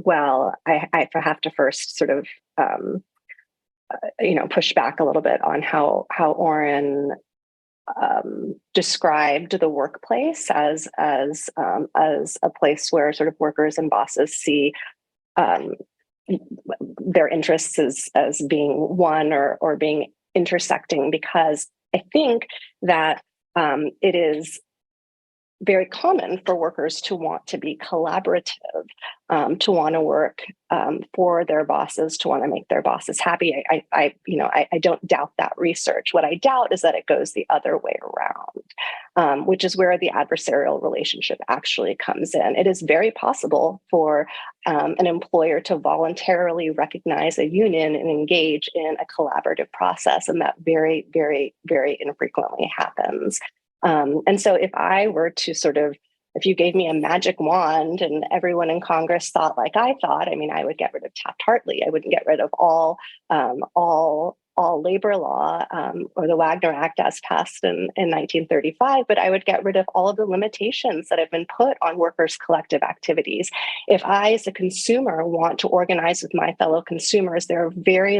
C: I have to first sort of, push back a little bit on how Oren described the workplace as a place where sort of workers and bosses see their interests as being one or being intersecting, because I think that it is very common for workers to want to be collaborative, to want to work for their bosses, to want to make their bosses happy. I don't doubt that research. What I doubt is that it goes the other way around, which is where the adversarial relationship actually comes in. It is very possible for an employer to voluntarily recognize a union and engage in a collaborative process, and that very, very, very infrequently happens. And so if I were to if you gave me a magic wand and everyone in Congress thought like I thought, I would get rid of Taft-Hartley. I wouldn't get rid of all labor law or the Wagner Act as passed in 1935, but I would get rid of all of the limitations that have been put on workers' collective activities. If I, as a consumer, want to organize with my fellow consumers, there are very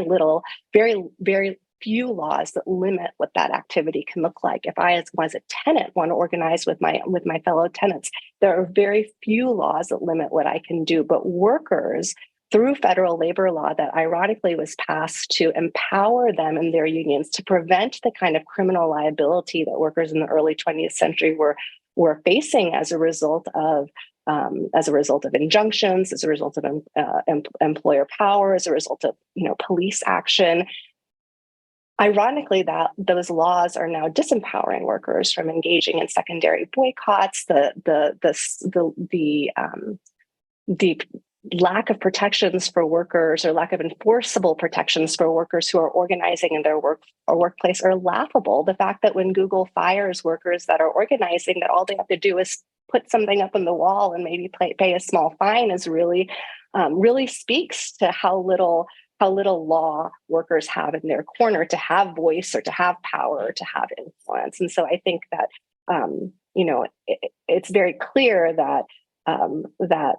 C: few laws that limit what that activity can look like. If I, as a tenant, want to organize with my fellow tenants, there are very few laws that limit what I can do. But workers, through federal labor law that ironically was passed to empower them and their unions to prevent the kind of criminal liability that workers in the early 20th century were facing as a result of injunctions, as a result of employer power, as a result of police action. Ironically, that those laws are now disempowering workers from engaging in secondary boycotts. The lack of protections for workers, or lack of enforceable protections for workers who are organizing in their workplace, are laughable. The fact that when Google fires workers that are organizing, that all they have to do is put something up on the wall and maybe pay a small fine is really really speaks to how little law workers have in their corner to have voice or to have power or to have influence. And so I think that it's very clear that that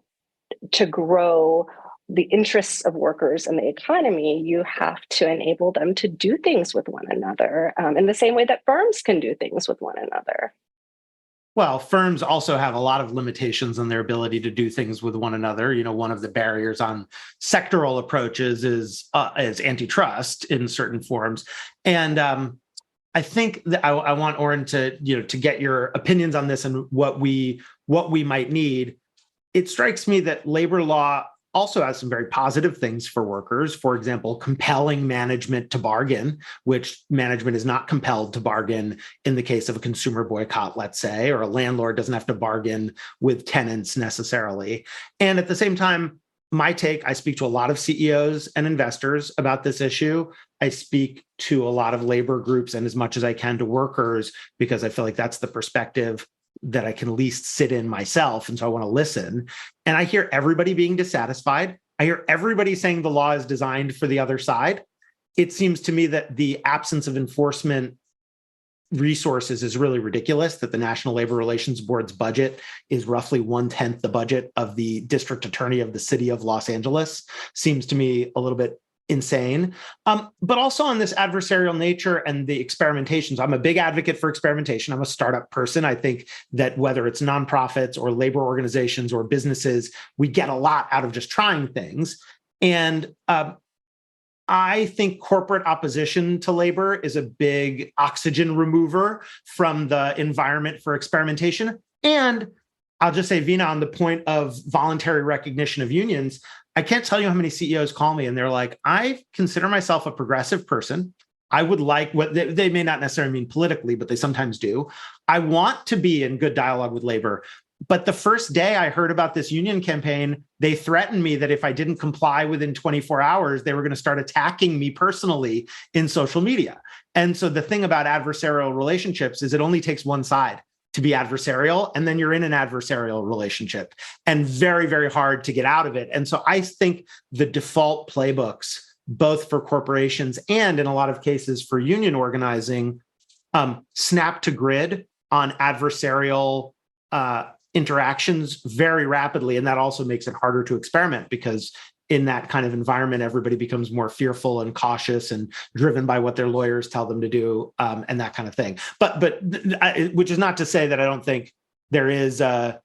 C: to grow the interests of workers in the economy, you have to enable them to do things with one another in the same way that firms can do things with one another.
B: Well, firms also have a lot of limitations on their ability to do things with one another. One of the barriers on sectoral approaches is antitrust in certain forms. And I think that I want Oren to get your opinions on this and what we might need. It strikes me that labor law also has some very positive things for workers. For example, compelling management to bargain, which management is not compelled to bargain in the case of a consumer boycott, let's say, or a landlord doesn't have to bargain with tenants necessarily. And at the same time, I speak to a lot of CEOs and investors about this issue. I speak to a lot of labor groups and as much as I can to workers, because I feel like that's the perspective that I can least sit in myself. And so I want to listen. And I hear everybody being dissatisfied. I hear everybody saying the law is designed for the other side. It seems to me that the absence of enforcement resources is really ridiculous, that the National Labor Relations Board's budget is roughly 1/10 the budget of the district attorney of the city of Los Angeles. Seems to me a little bit insane. But also on this adversarial nature and the experimentation. So I'm a big advocate for experimentation. I'm a startup person. I think that whether it's nonprofits or labor organizations or businesses, we get a lot out of just trying things. And I think corporate opposition to labor is a big oxygen remover from the environment for experimentation. And I'll just say, Veena, on the point of voluntary recognition of unions, I can't tell you how many CEOs call me and they're like, I consider myself a progressive person. I would like what they may not necessarily mean politically, but they sometimes do. I want to be in good dialogue with labor. But the first day I heard about this union campaign, they threatened me that if I didn't comply within 24 hours, they were going to start attacking me personally in social media. And so the thing about adversarial relationships is it only takes one side to be adversarial, and then you're in an adversarial relationship and very, very hard to get out of it. And so I think the default playbooks, both for corporations and in a lot of cases for union organizing, snap to grid on adversarial interactions very rapidly. And that also makes it harder to experiment because in that kind of environment, everybody becomes more fearful and cautious and driven by what their lawyers tell them to do, and that kind of thing. But which is not to say that I don't think there is. I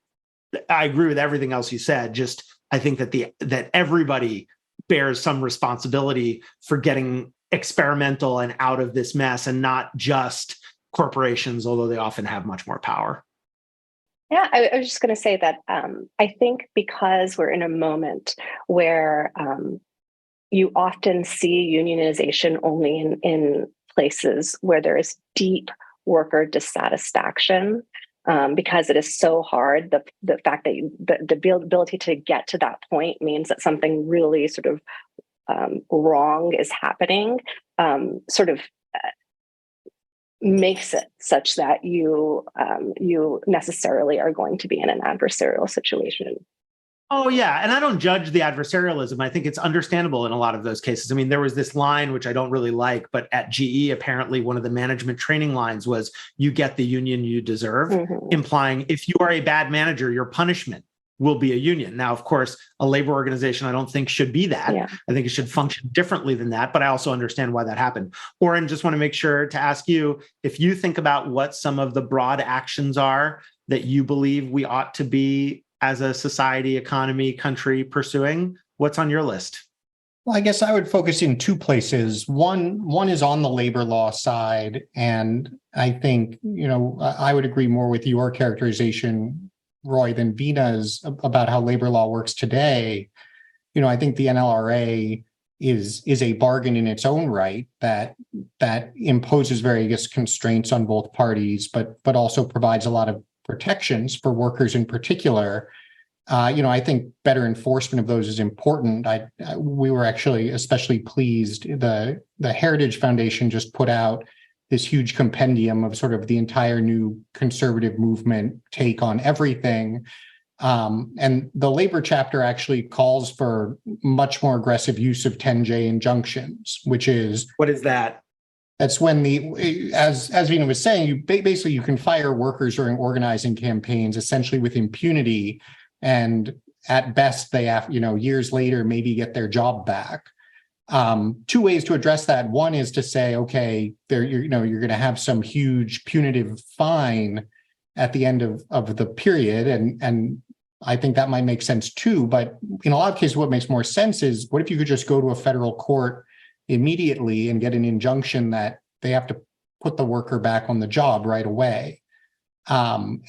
B: agree with everything else you said. Just I think that everybody bears some responsibility for getting experimental and out of this mess, and not just corporations, although they often have much more power.
C: Yeah, I was just going to say that I think because we're in a moment where you often see unionization only in places where there is deep worker dissatisfaction, because it is so hard. The fact that the ability to get to that point means that something really sort of wrong is happening, makes it such that you necessarily are going to be in an adversarial situation.
B: Oh, yeah. And I don't judge the adversarialism. I think it's understandable in a lot of those cases. I mean, there was this line, which I don't really like, but at GE, apparently one of the management training lines was, you get the union you deserve, implying if you are a bad manager, your punishment will be a union. Now, of course, a labor organization, I don't think should be that. Yeah. I think it should function differently than that, but I also understand why that happened. Oren, just want to make sure to ask you, if you think about what some of the broad actions are that you believe we ought to be as a society, economy, country pursuing, what's on your list?
D: Well, I guess I would focus in two places. One is on the labor law side. And I think, I would agree more with your characterization, Roy, than Veena's about how labor law works today. I think the NLRA is a bargain in its own right that imposes various constraints on both parties, but also provides a lot of protections for workers in particular. I think better enforcement of those is important. We were actually especially pleased. The Heritage Foundation just put out this huge compendium of sort of the entire new conservative movement take on everything. And the labor chapter actually calls for much more aggressive use of 10J injunctions, which is...
B: What is that?
D: That's when as Veena was saying, you can fire workers during organizing campaigns essentially with impunity, and at best they have, years later maybe get their job back. Two ways to address that. One is to say, okay, you're going to have some huge punitive fine at the end of the period, and I think that might make sense too. But in a lot of cases, what makes more sense is, what if you could just go to a federal court immediately and get an injunction that they have to put the worker back on the job right away? And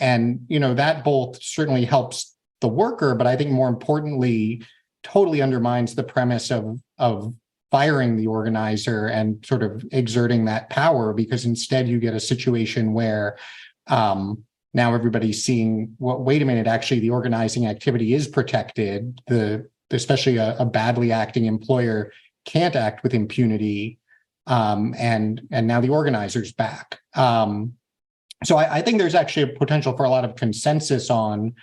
D: that both certainly helps the worker, but I think more importantly, totally undermines the premise of firing the organizer and sort of exerting that power, because instead you get a situation where now everybody's seeing, wait a minute, actually the organizing activity is protected. Especially a badly acting employer can't act with impunity, and now the organizer's back. So I think there's actually a potential for a lot of consensus on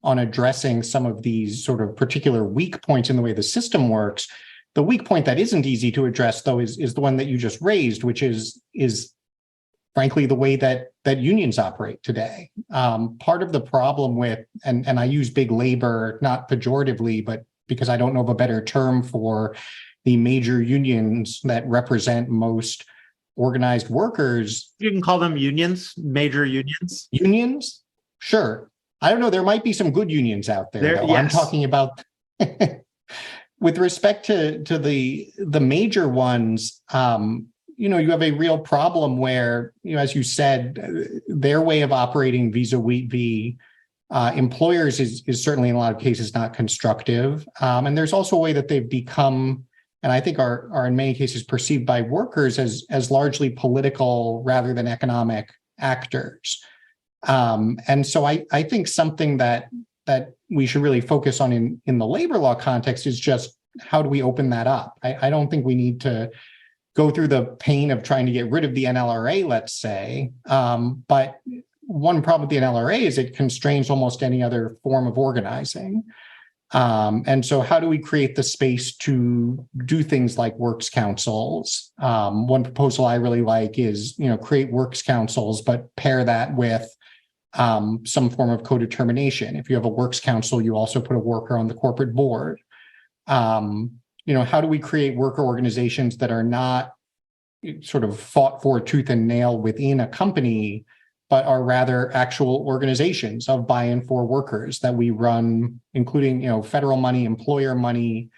D: addressing some of these sort of particular weak points in the way the system works. The weak point that isn't easy to address, though, is the one that you just raised, which is frankly the way that unions operate today. Part of the problem with, and I use big labor not pejoratively, but because I don't know of a better term for the major unions that represent most organized workers.
B: You can call them unions, major unions.
D: Unions? Sure. I don't know. There might be some good unions out there, though.
B: Yes.
D: I'm talking about with respect to the major ones. You have a real problem where, as you said, their way of operating vis-a-vis employers is certainly in a lot of cases not constructive. And there's also a way that they've become, and I think are in many cases perceived by workers as largely political rather than economic actors. And so I think something that we should really focus on in the labor law context is just, how do we open that up? I don't think we need to go through the pain of trying to get rid of the NLRA, let's say. But one problem with the NLRA is it constrains almost any other form of organizing. And so how do we create the space to do things like works councils? One proposal I really like is, create works councils, but pair that with some form of co-determination. If you have a works council, you also put a worker on the corporate board. How do we create worker organizations that are not sort of fought for tooth and nail within a company, but are rather actual organizations of buy-in for workers that we run, including, federal money, employer money,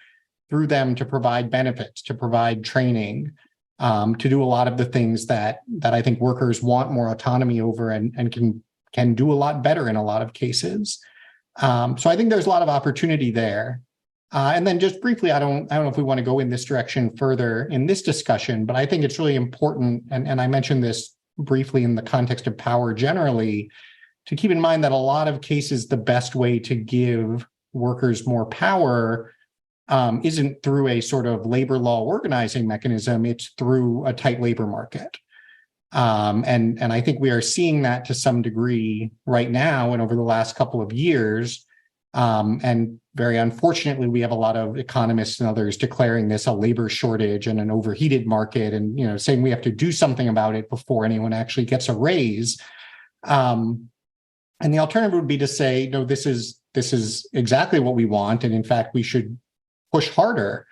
D: through them to provide benefits, to provide training, to do a lot of the things that I think workers want more autonomy over and can do a lot better in a lot of cases. So I think there's a lot of opportunity there. And then just briefly, I don't know if we want to go in this direction further in this discussion, but I think it's really important, and I mentioned this briefly in the context of power generally, to keep in mind that a lot of cases, the best way to give workers more power isn't through a sort of labor law organizing mechanism, it's through a tight labor market. And I think we are seeing that to some degree right now and over the last couple of years. And very unfortunately, we have a lot of economists and others declaring this a labor shortage and an overheated market, and saying we have to do something about it before anyone actually gets a raise. And the alternative would be to say, no, this is exactly what we want, and in fact, we should push harder.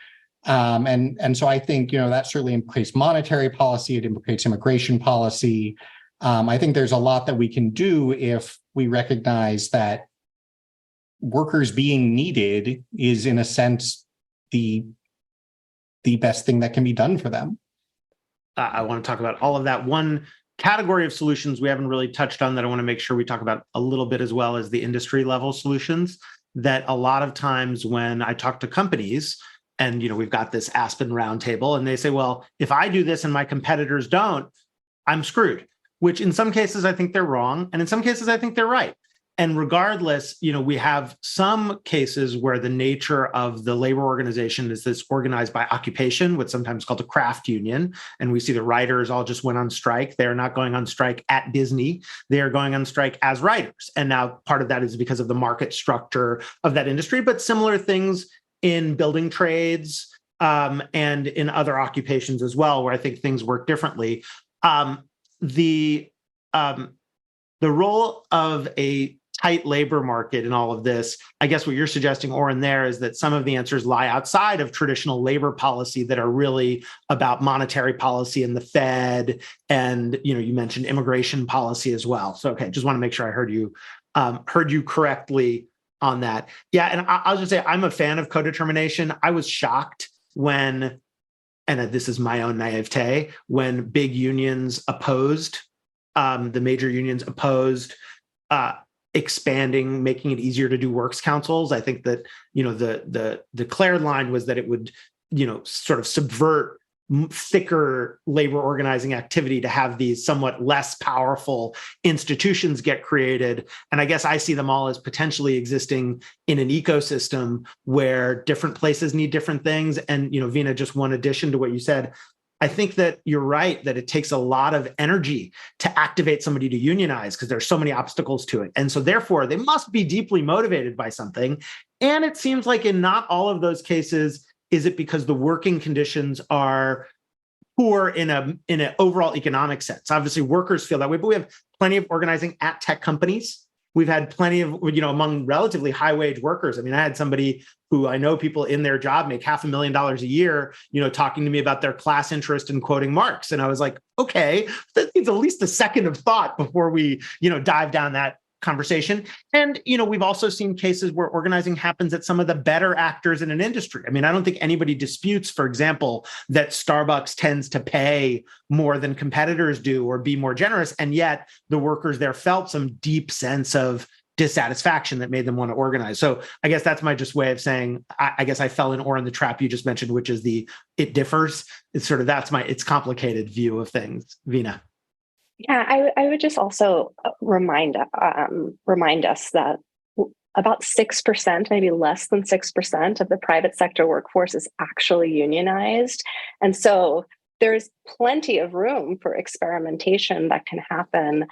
D: And so I think that certainly implicates monetary policy. It implicates immigration policy. I think there's a lot that we can do if we recognize that workers being needed is, in a sense, the best thing that can be done for them.
B: I want to talk about all of that. One category of solutions we haven't really touched on that I want to make sure we talk about a little bit as well as the industry level solutions, that a lot of times when I talk to companies, and we've got this Aspen roundtable, and they say, well, if I do this and my competitors don't, I'm screwed, which in some cases I think they're wrong, and in some cases I think they're right. And regardless, we have some cases where the nature of the labor organization is this organized by occupation, what's sometimes called a craft union. And we see the writers all just went on strike. They're not going on strike at Disney. They are going on strike as writers. And now part of that is because of the market structure of that industry, but similar things in building trades and in other occupations as well, where I think things work differently. The role of a tight labor market in all of this, I guess what you're suggesting, Oren, there is that some of the answers lie outside of traditional labor policy that are really about monetary policy and the Fed, and you mentioned immigration policy as well. So, okay, just want to make sure I heard you correctly on that. Yeah, and I'll just say I'm a fan of co-determination. I was shocked when, and this is my own naivete, when big unions opposed, the major unions opposed expanding, making it easier to do works councils. I think that, the declared line was that it would, sort of subvert thicker labor organizing activity to have these somewhat less powerful institutions get created. And I guess I see them all as potentially existing in an ecosystem where different places need different things. And, Veena, just one addition to what you said, I think that you're right, that it takes a lot of energy to activate somebody to unionize because there's so many obstacles to it. And so therefore, they must be deeply motivated by something. And it seems like in not all of those cases, is it because the working conditions are poor in an overall economic sense? Obviously, workers feel that way, but we have plenty of organizing at tech companies. We've had plenty of, among relatively high wage workers. I mean, I had somebody who I know people in their job make $500,000 a year, talking to me about their class interest in quoting Marx. And I was like, okay, that needs at least a second of thought before we, dive down that conversation. And, we've also seen cases where organizing happens at some of the better actors in an industry. I mean, I don't think anybody disputes, for example, that Starbucks tends to pay more than competitors do or be more generous. And yet the workers there felt some deep sense of dissatisfaction that made them want to organize. So I guess that's my just way of saying, I guess I fell in Oren the trap you just mentioned, which is it differs. It's sort of, it's complicated view of things. Veena.
C: Yeah, I would just also remind us that about 6%, maybe less than 6% of the private sector workforce is actually unionized. And so there's plenty of room for experimentation that can happen.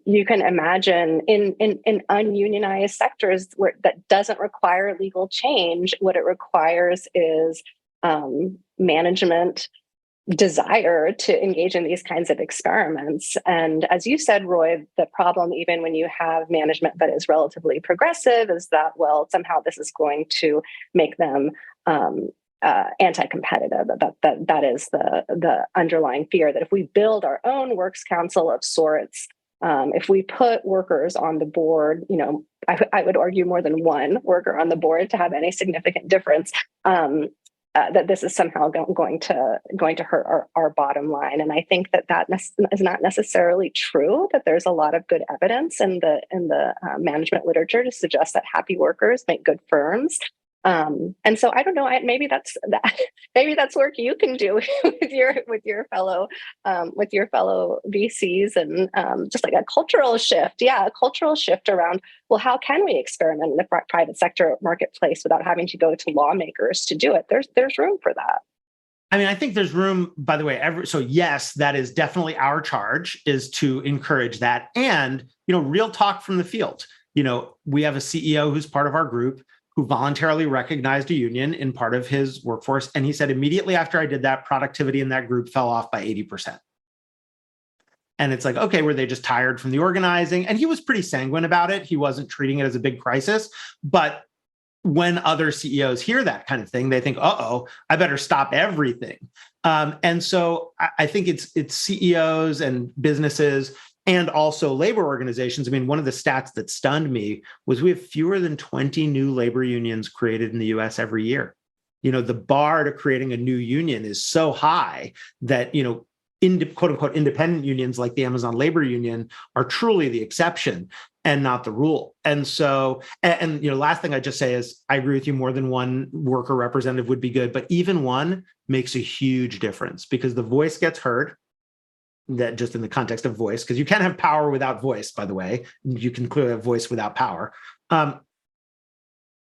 C: You can imagine in ununionized sectors that doesn't require legal change, what it requires is management desire to engage in these kinds of experiments. And as you said, Roy, the problem, even when you have management that is relatively progressive, is that, well, somehow this is going to make them anti-competitive. That is the underlying fear, that if we build our own works council of sorts, if we put workers on the board, I would argue more than one worker on the board to have any significant difference, that this is somehow going to hurt our bottom line. And I think that is not necessarily true, that there's a lot of good evidence in the management literature to suggest that happy workers make good firms. And so I don't know, maybe that's work you can do with your fellow VCs, and just like a cultural shift around, well, how can we experiment in the private sector marketplace without having to go to lawmakers to do it? There's room for that.
B: I mean, I think there's room, by the way, so yes, that is definitely our charge, is to encourage that. And, real talk from the field. We have a CEO who's part of our group who voluntarily recognized a union in part of his workforce. And he said, immediately after I did that, productivity in that group fell off by 80%. And it's like, okay, were they just tired from the organizing? And he was pretty sanguine about it. He wasn't treating it as a big crisis. But when other CEOs hear that kind of thing, they think, uh-oh, I better stop everything. And so I think it's CEOs and businesses and also labor organizations. I mean, one of the stats that stunned me was we have fewer than 20 new labor unions created in the US every year. The bar to creating a new union is so high that, quote unquote, independent unions like the Amazon Labor Union are truly the exception and not the rule. And so, last thing I just say is I agree with you, more than one worker representative would be good, but even one makes a huge difference because the voice gets heard. that just in the context of voice, because you can't have power without voice, by the way. You can clearly have voice without power.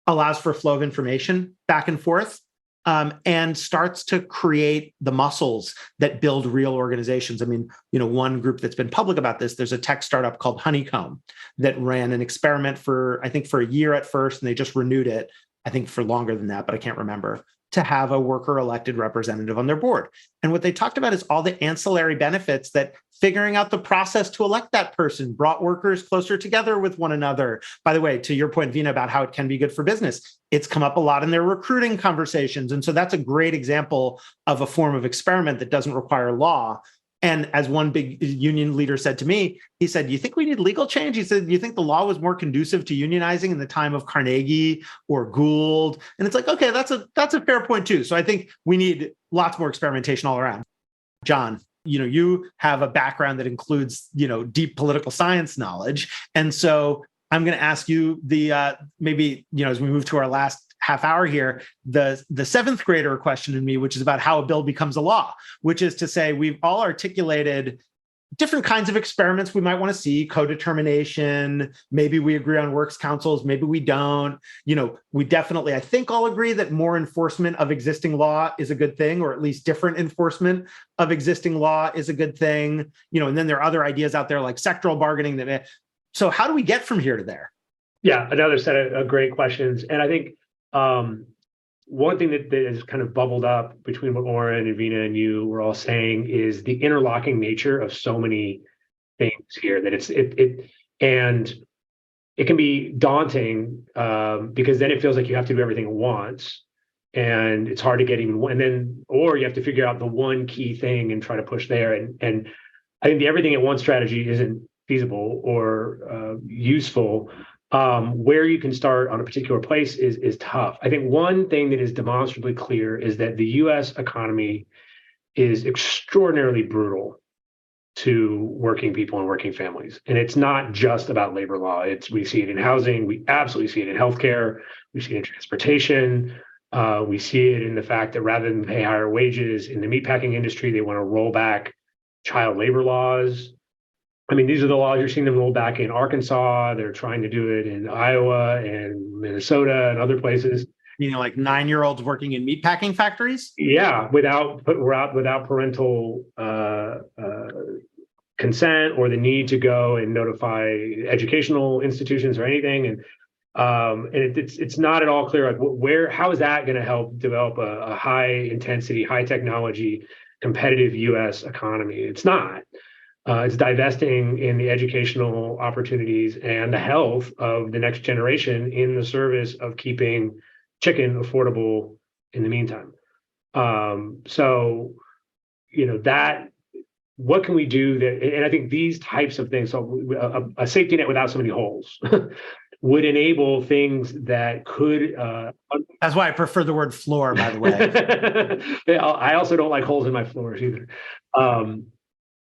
B: Allows for flow of information back and forth, and starts to create the muscles that build real organizations. I mean, one group that's been public about this, there's a tech startup called Honeycomb that ran an experiment for a year at first, and they just renewed it, I think for longer than that, but I can't remember, to have a worker elected representative on their board. And what they talked about is all the ancillary benefits that figuring out the process to elect that person brought workers closer together with one another. By the way, to your point, Veena, about how it can be good for business, it's come up a lot in their recruiting conversations. And so that's a great example of a form of experiment that doesn't require law. And as one big union leader said to me, he said, "Do you think we need legal change?" He said, "Do you think the law was more conducive to unionizing in the time of Carnegie or Gould?" And it's like, okay, that's a fair point too. So I think we need lots more experimentation all around. John, you have a background that includes, deep political science knowledge. And so I'm going to ask you maybe, as we move to our last half hour here, the seventh grader question in me, which is about how a bill becomes a law, which is to say we've all articulated different kinds of experiments we might want to see, co-determination, maybe we agree on works councils, maybe we don't. We definitely, I think, all agree that more enforcement of existing law is a good thing, or at least different enforcement of existing law is a good thing. And then there are other ideas out there like sectoral bargaining. So how do we get from here to there?
E: Yeah, another set of great questions. And I think one thing that has kind of bubbled up between what Oren and Veena and you were all saying is the interlocking nature of so many things here, that and it can be daunting because then it feels like you have to do everything at once, and it's hard to get even one, or you have to figure out the one key thing and try to push there. And I think the everything at once strategy isn't feasible or useful. Where you can start on a particular place is tough. I think one thing that is demonstrably clear is that the U.S. economy is extraordinarily brutal to working people and working families. And it's not just about labor law. We see it in housing. We absolutely see it in healthcare. We see it in transportation. We see it in the fact that rather than pay higher wages in the meatpacking industry, they want to roll back child labor laws. I mean, these are the laws you're seeing them roll back in Arkansas. They're trying to do it in Iowa and Minnesota and other places.
B: Like 9-year-olds working in meatpacking factories?
E: Yeah, without parental consent or the need to go and notify educational institutions or anything. And it's not at all clear how is that going to help develop a high intensity, high technology, competitive U.S. economy? It's not. It's divesting in the educational opportunities and the health of the next generation in the service of keeping chicken affordable in the meantime. So, that what can we do that? And I think these types of things, so a safety net without so many holes would enable things that could.
B: That's why I prefer the word floor, by the way.
E: I also don't like holes in my floors either.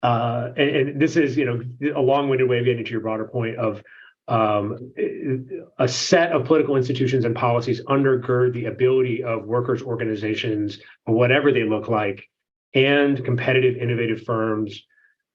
E: And this is, a long-winded way of getting to your broader point of a set of political institutions and policies undergird the ability of workers' organizations, whatever they look like, and competitive, innovative firms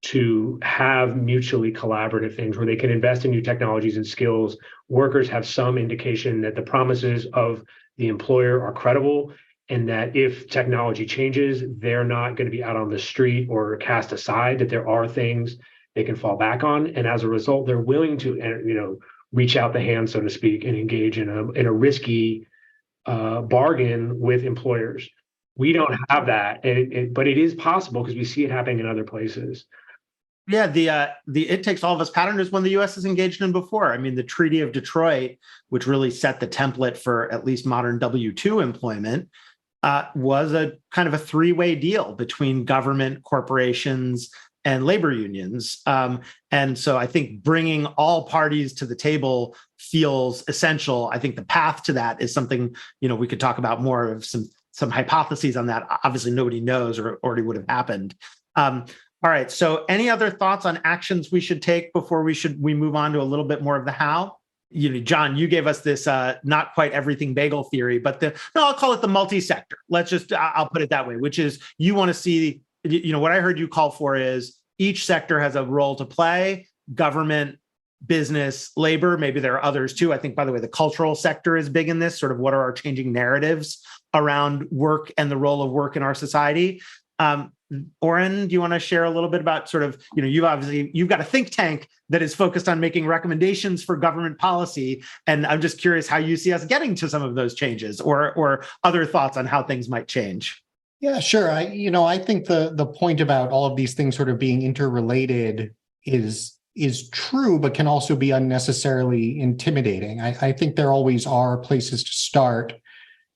E: to have mutually collaborative things where they can invest in new technologies and skills. Workers have some indication that the promises of the employer are credible, and that if technology changes, they're not going to be out on the street or cast aside, that there are things they can fall back on. And as a result, they're willing to, reach out the hand, so to speak, and engage in a risky bargain with employers. We don't have that, but it is possible because we see it happening in other places.
B: Yeah, the it takes all of us pattern is one the U.S. has engaged in before. I mean, the Treaty of Detroit, which really set the template for at least modern W-2 employment, was a kind of a three-way deal between government, corporations, and labor unions. And so I think bringing all parties to the table feels essential. I think the path to that is something, we could talk about more of some hypotheses on that. Obviously, nobody knows or already would have happened. All right. So any other thoughts on actions we should take before we move on to a little bit more of the how? John, you gave us this not quite everything bagel theory, but I'll call it the multi-sector. I'll put it that way, which is you want to see, what I heard you call for is each sector has a role to play: government, business, labor. Maybe there are others too. I think, by the way, the cultural sector is big in this. Sort of, what are our changing narratives around work and the role of work in our society? Oren, do you want to share a little bit about sort of, you've got a think tank that is focused on making recommendations for government policy, and I'm just curious how you see us getting to some of those changes, or other thoughts on how things might change.
D: Yeah, sure. I think the point about all of these things sort of being interrelated is true, but can also be unnecessarily intimidating. I think there always are places to start,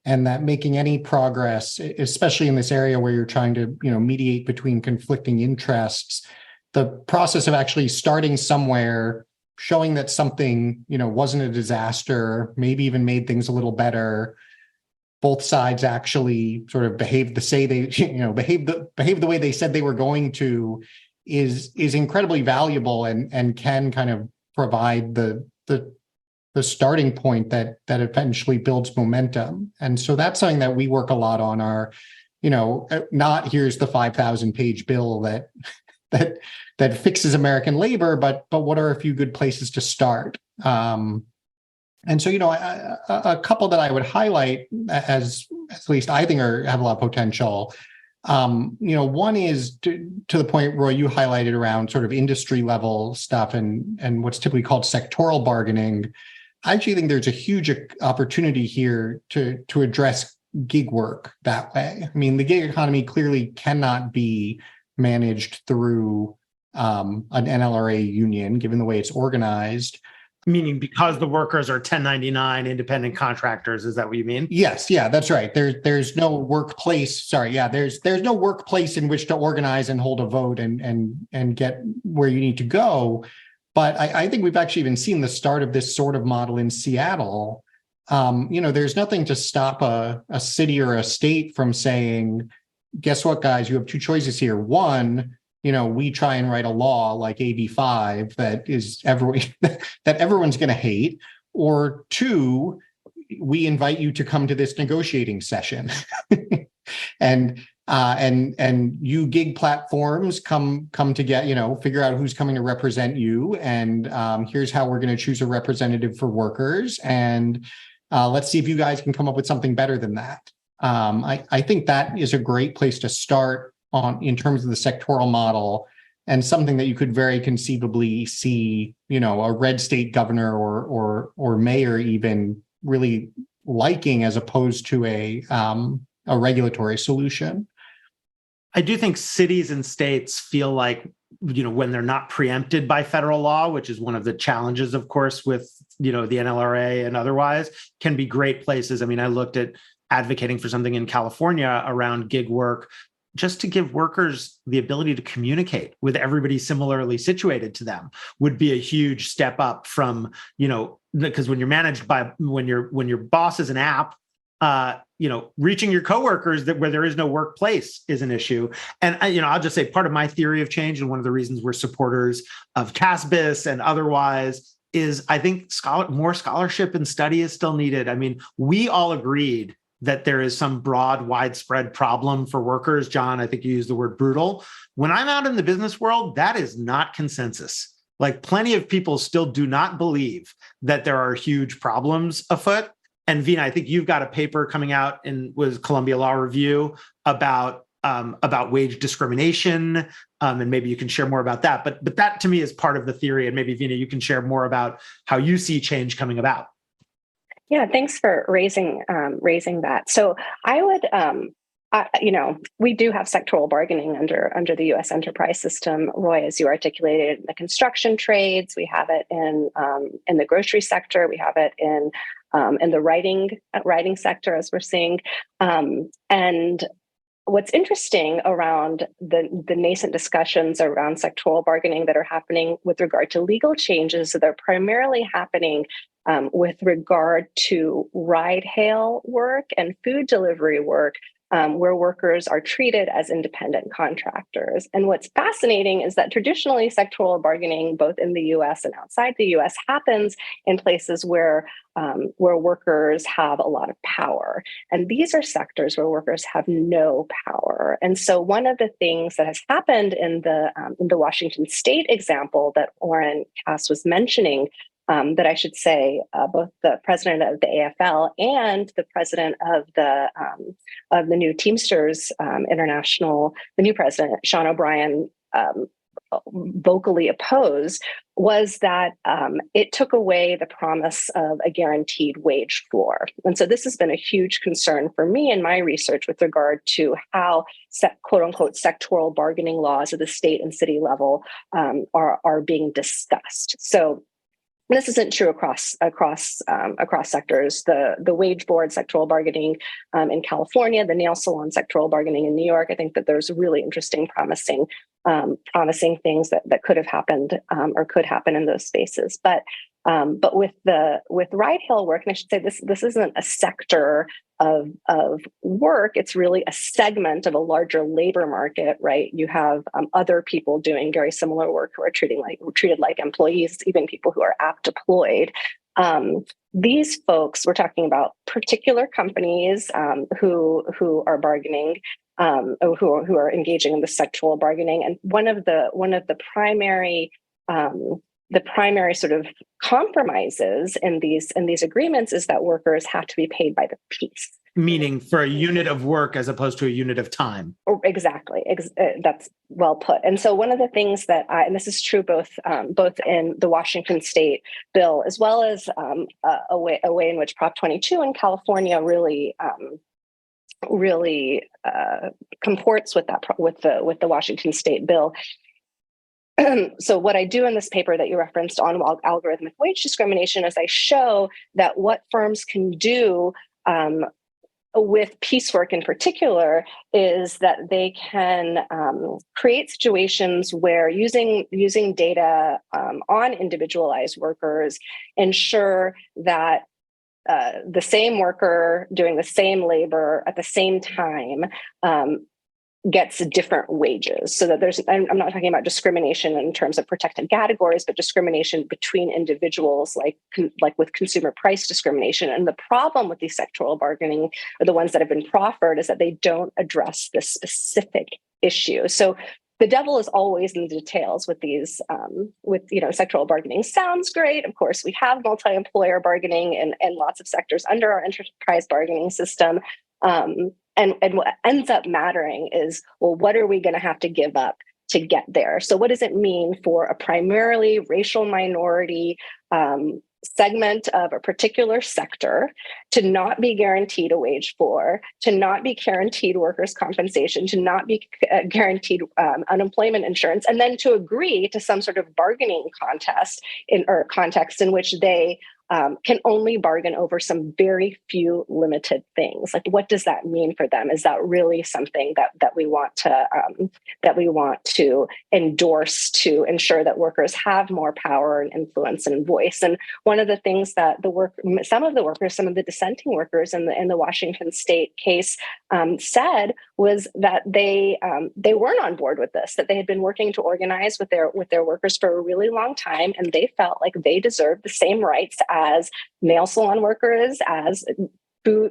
D: and that making any progress, especially in this area where you're trying to, mediate between conflicting interests, the process of actually starting somewhere, showing that something, wasn't a disaster, maybe even made things a little better, both sides actually sort of behaved the way they said they were going to, is incredibly valuable, and can kind of provide the starting point that eventually builds momentum. And so that's something that we work a lot on. Our, not here's the 5,000 page bill that fixes American labor, but what are a few good places to start? And so, a couple that I would highlight as at least I think have a lot of potential. One is to the point, Roy, you highlighted around sort of industry level stuff and what's typically called sectoral bargaining. I actually think there's a huge opportunity here to address gig work that way. I mean, the gig economy clearly cannot be managed through an NLRA union, given the way it's organized.
B: Meaning because the workers are 1099 independent contractors, is that what you mean?
D: Yes, yeah, that's right. There's no workplace. Sorry, yeah, there's no workplace in which to organize and hold a vote and get where you need to go. But I think we've actually even seen the start of this sort of model in Seattle. There's nothing to stop a city or a state from saying, guess what, guys, you have two choices here. One, we try and write a law like AB5 that everyone's going to hate. Or two, we invite you to come to this negotiating session. and you gig platforms come to get, figure out who's coming to represent you. And here's how we're going to choose a representative for workers. And let's see if you guys can come up with something better than that. I think that is a great place to start in terms of the sectoral model, and something that you could very conceivably see, a red state governor or mayor even really liking, as opposed to a regulatory solution.
B: I do think cities and states feel like, when they're not preempted by federal law, which is one of the challenges, of course, with, the NLRA and otherwise, can be great places. I mean, I looked at advocating for something in California around gig work, just to give workers the ability to communicate with everybody similarly situated to them, would be a huge step up from, because when you're managed by, when your boss is an app, reaching your coworkers where there is no workplace is an issue. And, I'll just say part of my theory of change, and one of the reasons we're supporters of CASBS and otherwise, is I think more scholarship and study is still needed. I mean, we all agreed that there is some broad, widespread problem for workers. John, I think you used the word brutal. When I'm out in the business world, that is not consensus. Like, plenty of people still do not believe that there are huge problems afoot. And Veena, I think you've got a paper coming out with Columbia Law Review about wage discrimination, and maybe you can share more about that. But that to me is part of the theory, and maybe Veena, you can share more about how you see change coming about.
C: Yeah, thanks for raising that. So I would, we do have sectoral bargaining under the U.S. enterprise system. Roy, as you articulated, in the construction trades, we have it in the grocery sector, we have it in the writing sector, as we're seeing, and what's interesting around the nascent discussions around sectoral bargaining that are happening with regard to legal changes, so they're primarily happening with regard to ride-hail work and food delivery work where workers are treated as independent contractors. And what's fascinating is that traditionally sectoral bargaining, both in the US and outside the US, happens in places where workers have a lot of power. And these are sectors where workers have no power. And so one of the things that has happened in the Washington State example that Oren Cass was mentioning, that I should say, both the president of the AFL and the president of the new Teamsters International, the new president, Sean O'Brien, vocally opposed, was that it took away the promise of a guaranteed wage floor. And so this has been a huge concern for me in my research with regard to how quote unquote sectoral bargaining laws at the state and city level are being discussed. So this isn't true across sectors. The wage board sectoral bargaining in California, the nail salon sectoral bargaining in New York. I think that there's really interesting, promising things that could have happened or could happen in those spaces. But with ride-hail work, and I should say this isn't a sector of work, it's really a segment of a larger labor market, right? You have other people doing very similar work who are treated like employees, even people who are app deployed. These folks, we're talking about particular companies who are bargaining, who are engaging in the sectoral bargaining, and one of the primary sort of compromises in these agreements is that workers have to be paid by the piece.
B: Meaning for a unit of work as opposed to a unit of time.
C: Exactly. That's well put. And so one of the things that and this is true both in the Washington State bill as well as a way in which Prop 22 in California really comports with the Washington State bill. So what I do in this paper that you referenced on algorithmic wage discrimination is I show that what firms can do with piecework in particular is that they can create situations where using data on individualized workers ensure that the same worker doing the same labor at the same time gets different wages, so that I'm not talking about discrimination in terms of protected categories, but discrimination between individuals, like with consumer price discrimination. And the problem with these sectoral bargaining, or the ones that have been proffered, is that they don't address this specific issue. So the devil is always in the details with these, sectoral bargaining sounds great. Of course, we have multi-employer bargaining in lots of sectors under our enterprise bargaining system. And what ends up mattering is, well, what are we going to have to give up to get there? So what does it mean for a primarily racial minority segment of a particular sector to not be guaranteed a wage floor, to not be guaranteed workers' compensation, to not be guaranteed unemployment insurance, and then to agree to some sort of bargaining context in which they can only bargain over some very few limited things? Like, what does that mean for them? Is that really something that we want to endorse to ensure that workers have more power and influence and voice? And one of the things that some of the dissenting workers in the Washington State case said was that they weren't on board with this, that they had been working to organize with their workers for a really long time, and they felt like they deserved the same rights as nail salon workers, as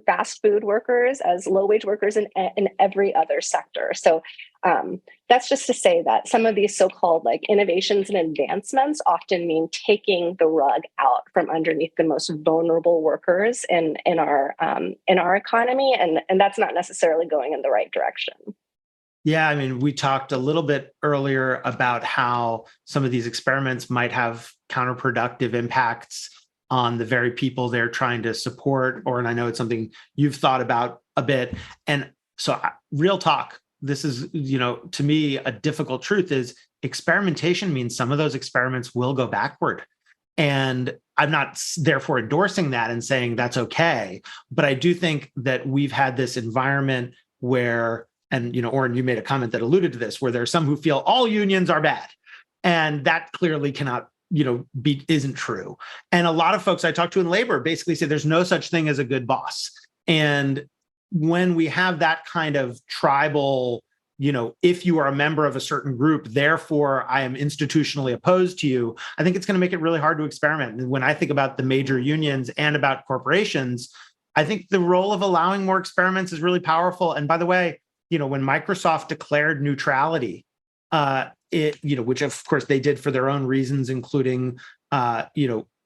C: fast food workers, as low wage workers in every other sector. So that's just to say that some of these so-called like innovations and advancements often mean taking the rug out from underneath the most vulnerable workers in our economy, and that's not necessarily going in the right direction.
B: Yeah, I mean, we talked a little bit earlier about how some of these experiments might have counterproductive impacts on the very people they're trying to support, and I know it's something you've thought about a bit. And so real talk, this is, to me, a difficult truth is experimentation means some of those experiments will go backward. And I'm not therefore endorsing that and saying that's okay. But I do think that we've had this environment where, and, Oren, you made a comment that alluded to this, where there are some who feel all unions are bad. And that clearly cannot isn't true. And a lot of folks I talk to in labor basically say there's no such thing as a good boss. And when we have that kind of tribal, if you are a member of a certain group, therefore I am institutionally opposed to you, I think it's going to make it really hard to experiment. And when I think about the major unions and about corporations, I think the role of allowing more experiments is really powerful. And by the way, when Microsoft declared neutrality, which of course they did for their own reasons, including,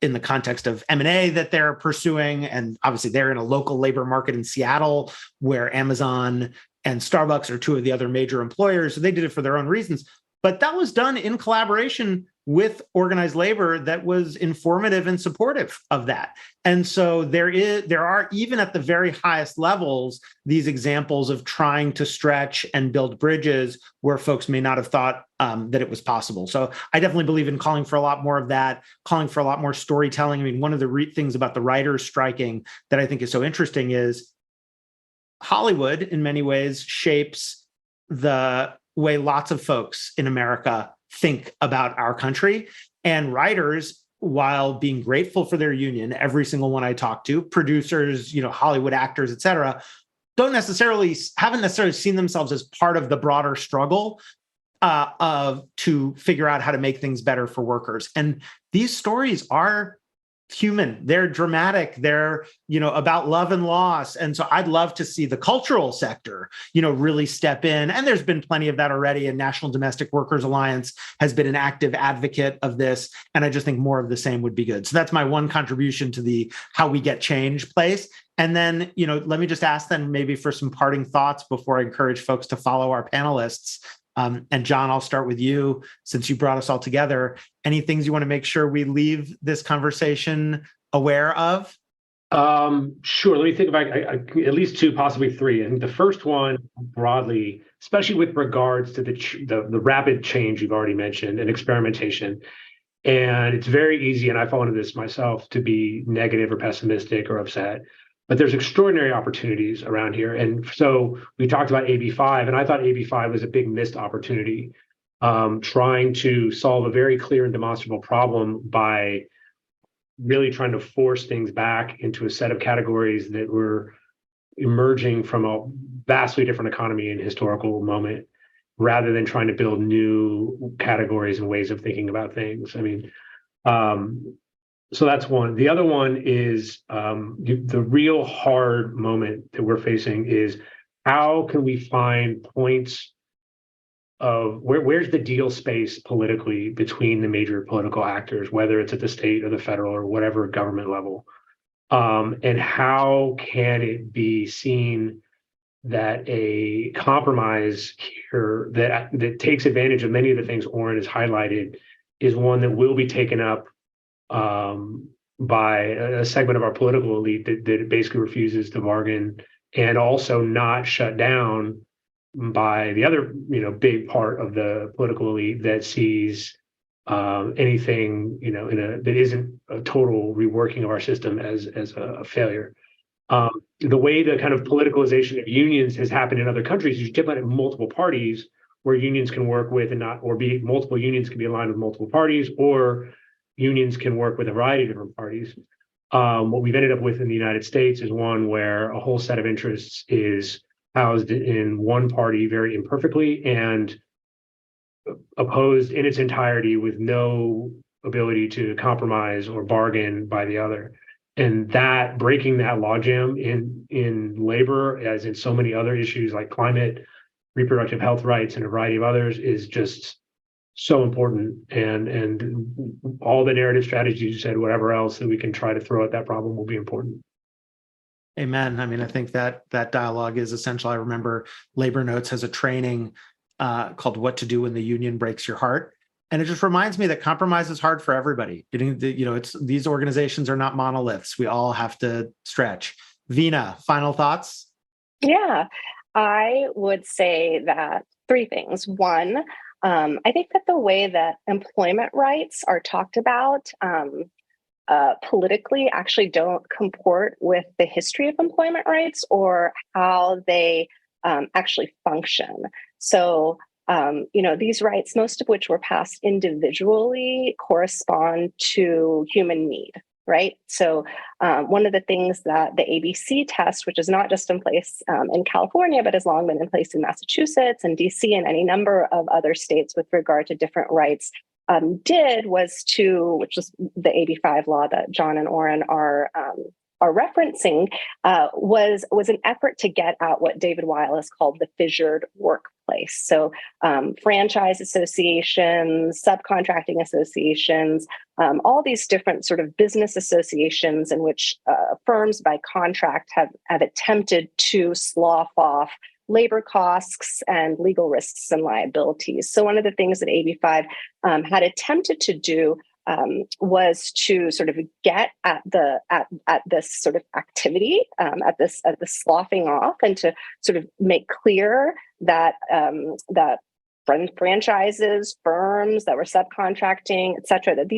B: in the context of M&A that they're pursuing. And obviously they're in a local labor market in Seattle where Amazon and Starbucks are two of the other major employers. So they did it for their own reasons. But that was done in collaboration with organized labor that was informative and supportive of that. And so there are, even at the very highest levels, these examples of trying to stretch and build bridges where folks may not have thought that it was possible. So I definitely believe in calling for a lot more of that, calling for a lot more storytelling. I mean, one of the things about the writers striking that I think is so interesting is Hollywood, in many ways, shapes the way lots of folks in America think about our country. And writers, while being grateful for their union, every single one I talk to, producers, Hollywood actors, et cetera, haven't necessarily seen themselves as part of the broader struggle to figure out how to make things better for workers. And these stories are human, they're dramatic, they're about love and loss. And so I'd love to see the cultural sector really step in, and there's been plenty of that already, and National Domestic Workers Alliance has been an active advocate of this, and I just think more of the same would be good. So that's my one contribution to the how we get change place. And then let me just ask then maybe for some parting thoughts before I encourage folks to follow our panelists. And John, I'll start with you since you brought us all together. Any things you want to make sure we leave this conversation aware of?
E: Sure. Let me think about at least two, possibly three. I think the first one broadly, especially with regards to the rapid change you've already mentioned and experimentation. And it's very easy, and I fall into this myself, to be negative or pessimistic or upset. But there's extraordinary opportunities around here. And so we talked about AB5, and I thought AB5 was a big missed opportunity, trying to solve a very clear and demonstrable problem by really trying to force things back into a set of categories that were emerging from a vastly different economy and historical moment, rather than trying to build new categories and ways of thinking about things. I mean, so that's one. The other one is the real hard moment that we're facing is how can we find points of where's the deal space politically between the major political actors, whether it's at the state or the federal or whatever government level, and how can it be seen that a compromise here that takes advantage of many of the things Oren has highlighted is one that will be taken up by a segment of our political elite that basically refuses to bargain, and also not shut down by the other big part of the political elite that sees anything that isn't a total reworking of our system as a failure. The way the kind of politicalization of unions has happened in other countries is you typically have multiple parties where unions can work with and not, or be multiple unions can be aligned with multiple parties, or unions can work with a variety of different parties. What we've ended up with in the United States is one where a whole set of interests is housed in one party very imperfectly and opposed in its entirety with no ability to compromise or bargain by the other. And that breaking that logjam in labor, as in so many other issues like climate, reproductive health rights, and a variety of others, is just so important. And all the narrative strategies you said, whatever else that we can try to throw at that problem, will be important.
B: Amen. I mean, I think that dialogue is essential. I remember Labor Notes has a training called "What to Do When the Union Breaks Your Heart," and it just reminds me that compromise is hard for everybody. These organizations are not monoliths. We all have to stretch. Veena, final thoughts?
C: Yeah, I would say that three things. One, I think that the way that employment rights are talked about politically actually don't comport with the history of employment rights or how they actually function. So, these rights, most of which were passed individually, correspond to human need. right? So one of the things that the ABC test, which is not just in place in California, but has long been in place in Massachusetts and DC and any number of other states with regard to different rights, did was to, which is the AB5 law that John and Oren are referencing, was an effort to get at what David Weil has called the fissured workplace. So franchise associations, subcontracting associations, all these different sort of business associations in which firms by contract have attempted to slough off labor costs and legal risks and liabilities. So one of the things that AB5 had attempted to do was to sort of get at this sort of activity, at this sloughing off, and to sort of make clear that that franchises, firms that were subcontracting, et cetera, that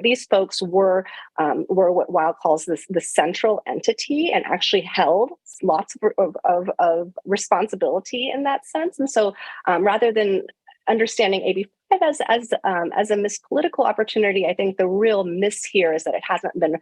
C: these folks were what Weil calls the central entity and actually held lots of responsibility in that sense. And so rather than understanding AB5 as a missed political opportunity, I think the real miss here is that it hasn't been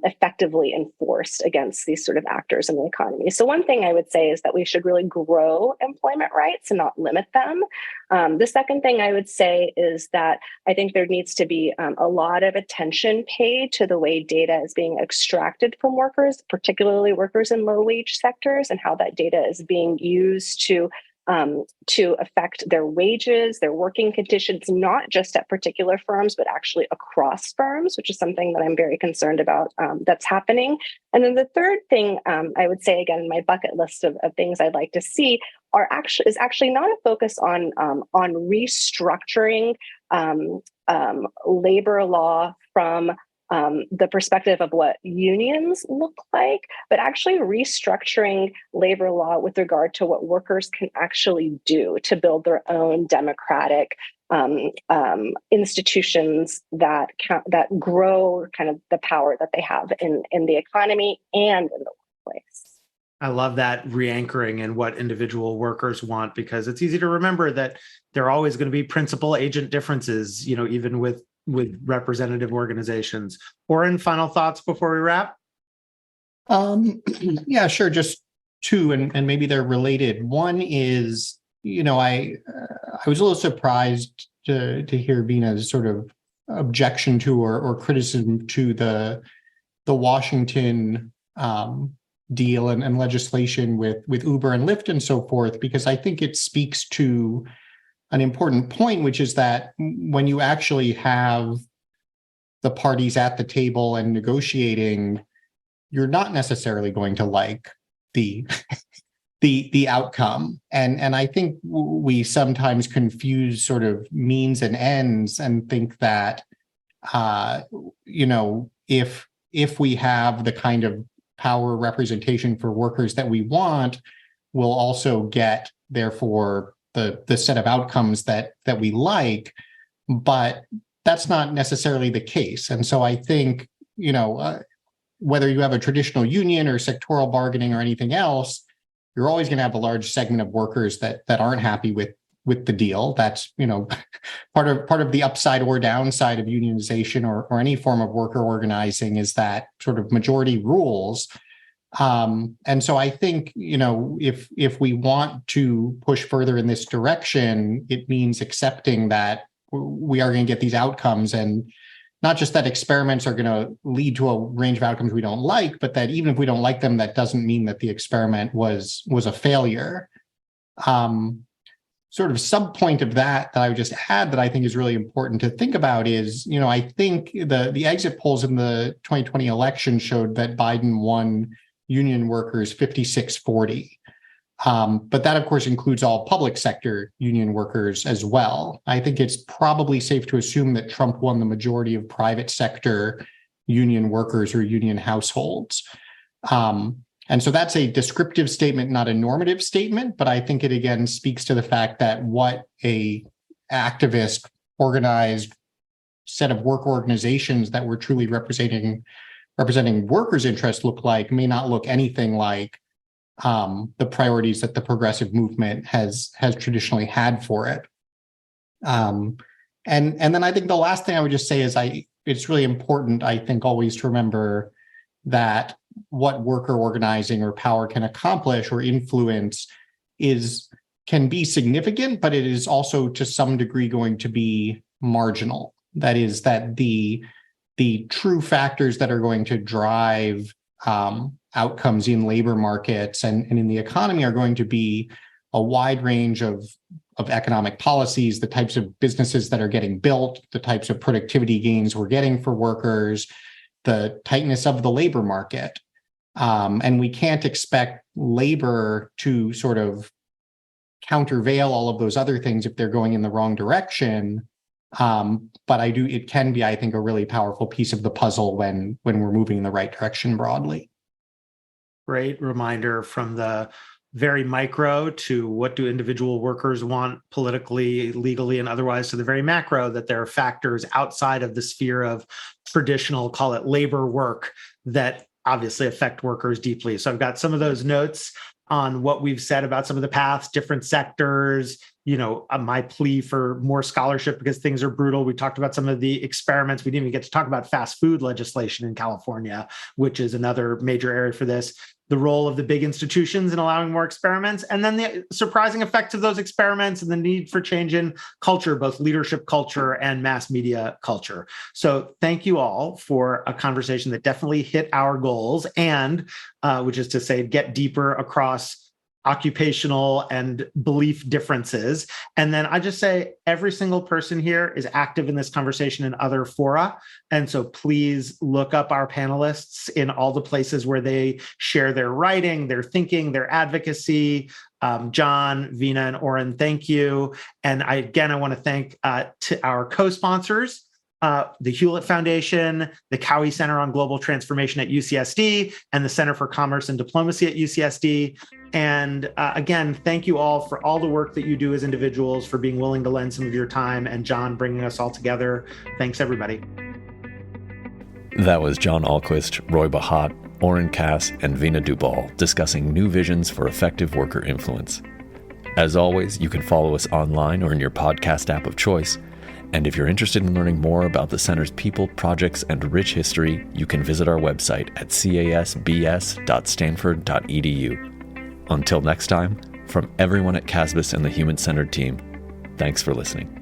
C: effectively enforced against these sort of actors in the economy. So one thing I would say is that we should really grow employment rights and not limit them. The second thing I would say is that I think there needs to be a lot of attention paid to the way data is being extracted from workers, particularly workers in low-wage sectors, and how that data is being used to affect their wages, their working conditions, not just at particular firms, but actually across firms, which is something that I'm very concerned about that's happening. And then the third thing I would say, again, my bucket list of things I'd like to see is actually not a focus on restructuring labor law from the perspective of what unions look like, but actually restructuring labor law with regard to what workers can actually do to build their own democratic institutions that grow kind of the power that they have in the economy and in the workplace.
B: I love that re-anchoring in what individual workers want, because it's easy to remember that there are always going to be principal agent differences, even with representative organizations. Oren, final thoughts before we wrap?
D: Yeah, sure. Just two, and maybe they're related. One is, I was a little surprised to hear Veena's sort of objection to or criticism to the Washington deal and legislation with Uber and Lyft and so forth, because I think it speaks to an important point, which is that when you actually have the parties at the table and negotiating, you're not necessarily going to like the outcome. And I think we sometimes confuse sort of means and ends and think that if we have the kind of power representation for workers that we want, we'll also get, therefore, the set of outcomes that we like, but that's not necessarily the case. And so I think, whether you have a traditional union or sectoral bargaining or anything else, you're always going to have a large segment of workers that aren't happy with the deal. That's, part of the upside or downside of unionization or any form of worker organizing is that sort of majority rules. And so I think, if we want to push further in this direction, it means accepting that we are going to get these outcomes, and not just that experiments are going to lead to a range of outcomes we don't like, but that even if we don't like them, that doesn't mean that the experiment was a failure. Sort of sub point of that I would just add that I think is really important to think about is, I think the exit polls in the 2020 election showed that Biden won union workers 56-40. But that, of course, includes all public sector union workers as well. I think it's probably safe to assume that Trump won the majority of private sector union workers or union households. And so that's a descriptive statement, not a normative statement. But I think it, again, speaks to the fact that what a activist, organized set of work organizations that were truly representing workers' interests look like may not look anything like the priorities that the progressive movement has traditionally had for it. And then I think the last thing I would just say is I it's really important, I think, always to remember that what worker organizing or power can accomplish or influence can be significant, but it is also to some degree going to be marginal. That is, that the true factors that are going to drive outcomes in labor markets and in the economy are going to be a wide range of economic policies, the types of businesses that are getting built, the types of productivity gains we're getting for workers, the tightness of the labor market. And we can't expect labor to sort of countervail all of those other things if they're going in the wrong direction. But it can be, I think, a really powerful piece of the puzzle when we're moving in the right direction broadly.
B: Great reminder from the very micro to what do individual workers want politically, legally, and otherwise, to the very macro, that there are factors outside of the sphere of traditional, call it labor work, that obviously affect workers deeply. So I've got some of those notes on what we've said about some of the paths, different sectors, my plea for more scholarship because things are brutal. We talked about some of the experiments. We didn't even get to talk about fast food legislation in California, which is another major area for this. The role of the big institutions in allowing more experiments, and then the surprising effects of those experiments and the need for change in culture, both leadership culture and mass media culture. So thank you all for a conversation that definitely hit our goals, and which is to say, get deeper across occupational and belief differences. And then I just say every single person here is active in this conversation in other fora. And so please look up our panelists in all the places where they share their writing, their thinking, their advocacy. John, Veena, and Oren, thank you. And I want to thank to our co-sponsors, the Hewlett Foundation, the Cowie Center on Global Transformation at UCSD, and the Center for Commerce and Diplomacy at UCSD. And again, thank you all for all the work that you do as individuals, for being willing to lend some of your time, and John bringing us all together. Thanks, everybody.
A: That was John Ahlquist, Roy Bahat, Oren Cass, and Veena Dubal discussing new visions for effective worker influence. As always, you can follow us online or in your podcast app of choice. And if you're interested in learning more about the Center's people, projects, and rich history, you can visit our website at casbs.stanford.edu. Until next time, from everyone at CASBS and the Human Centered team, thanks for listening.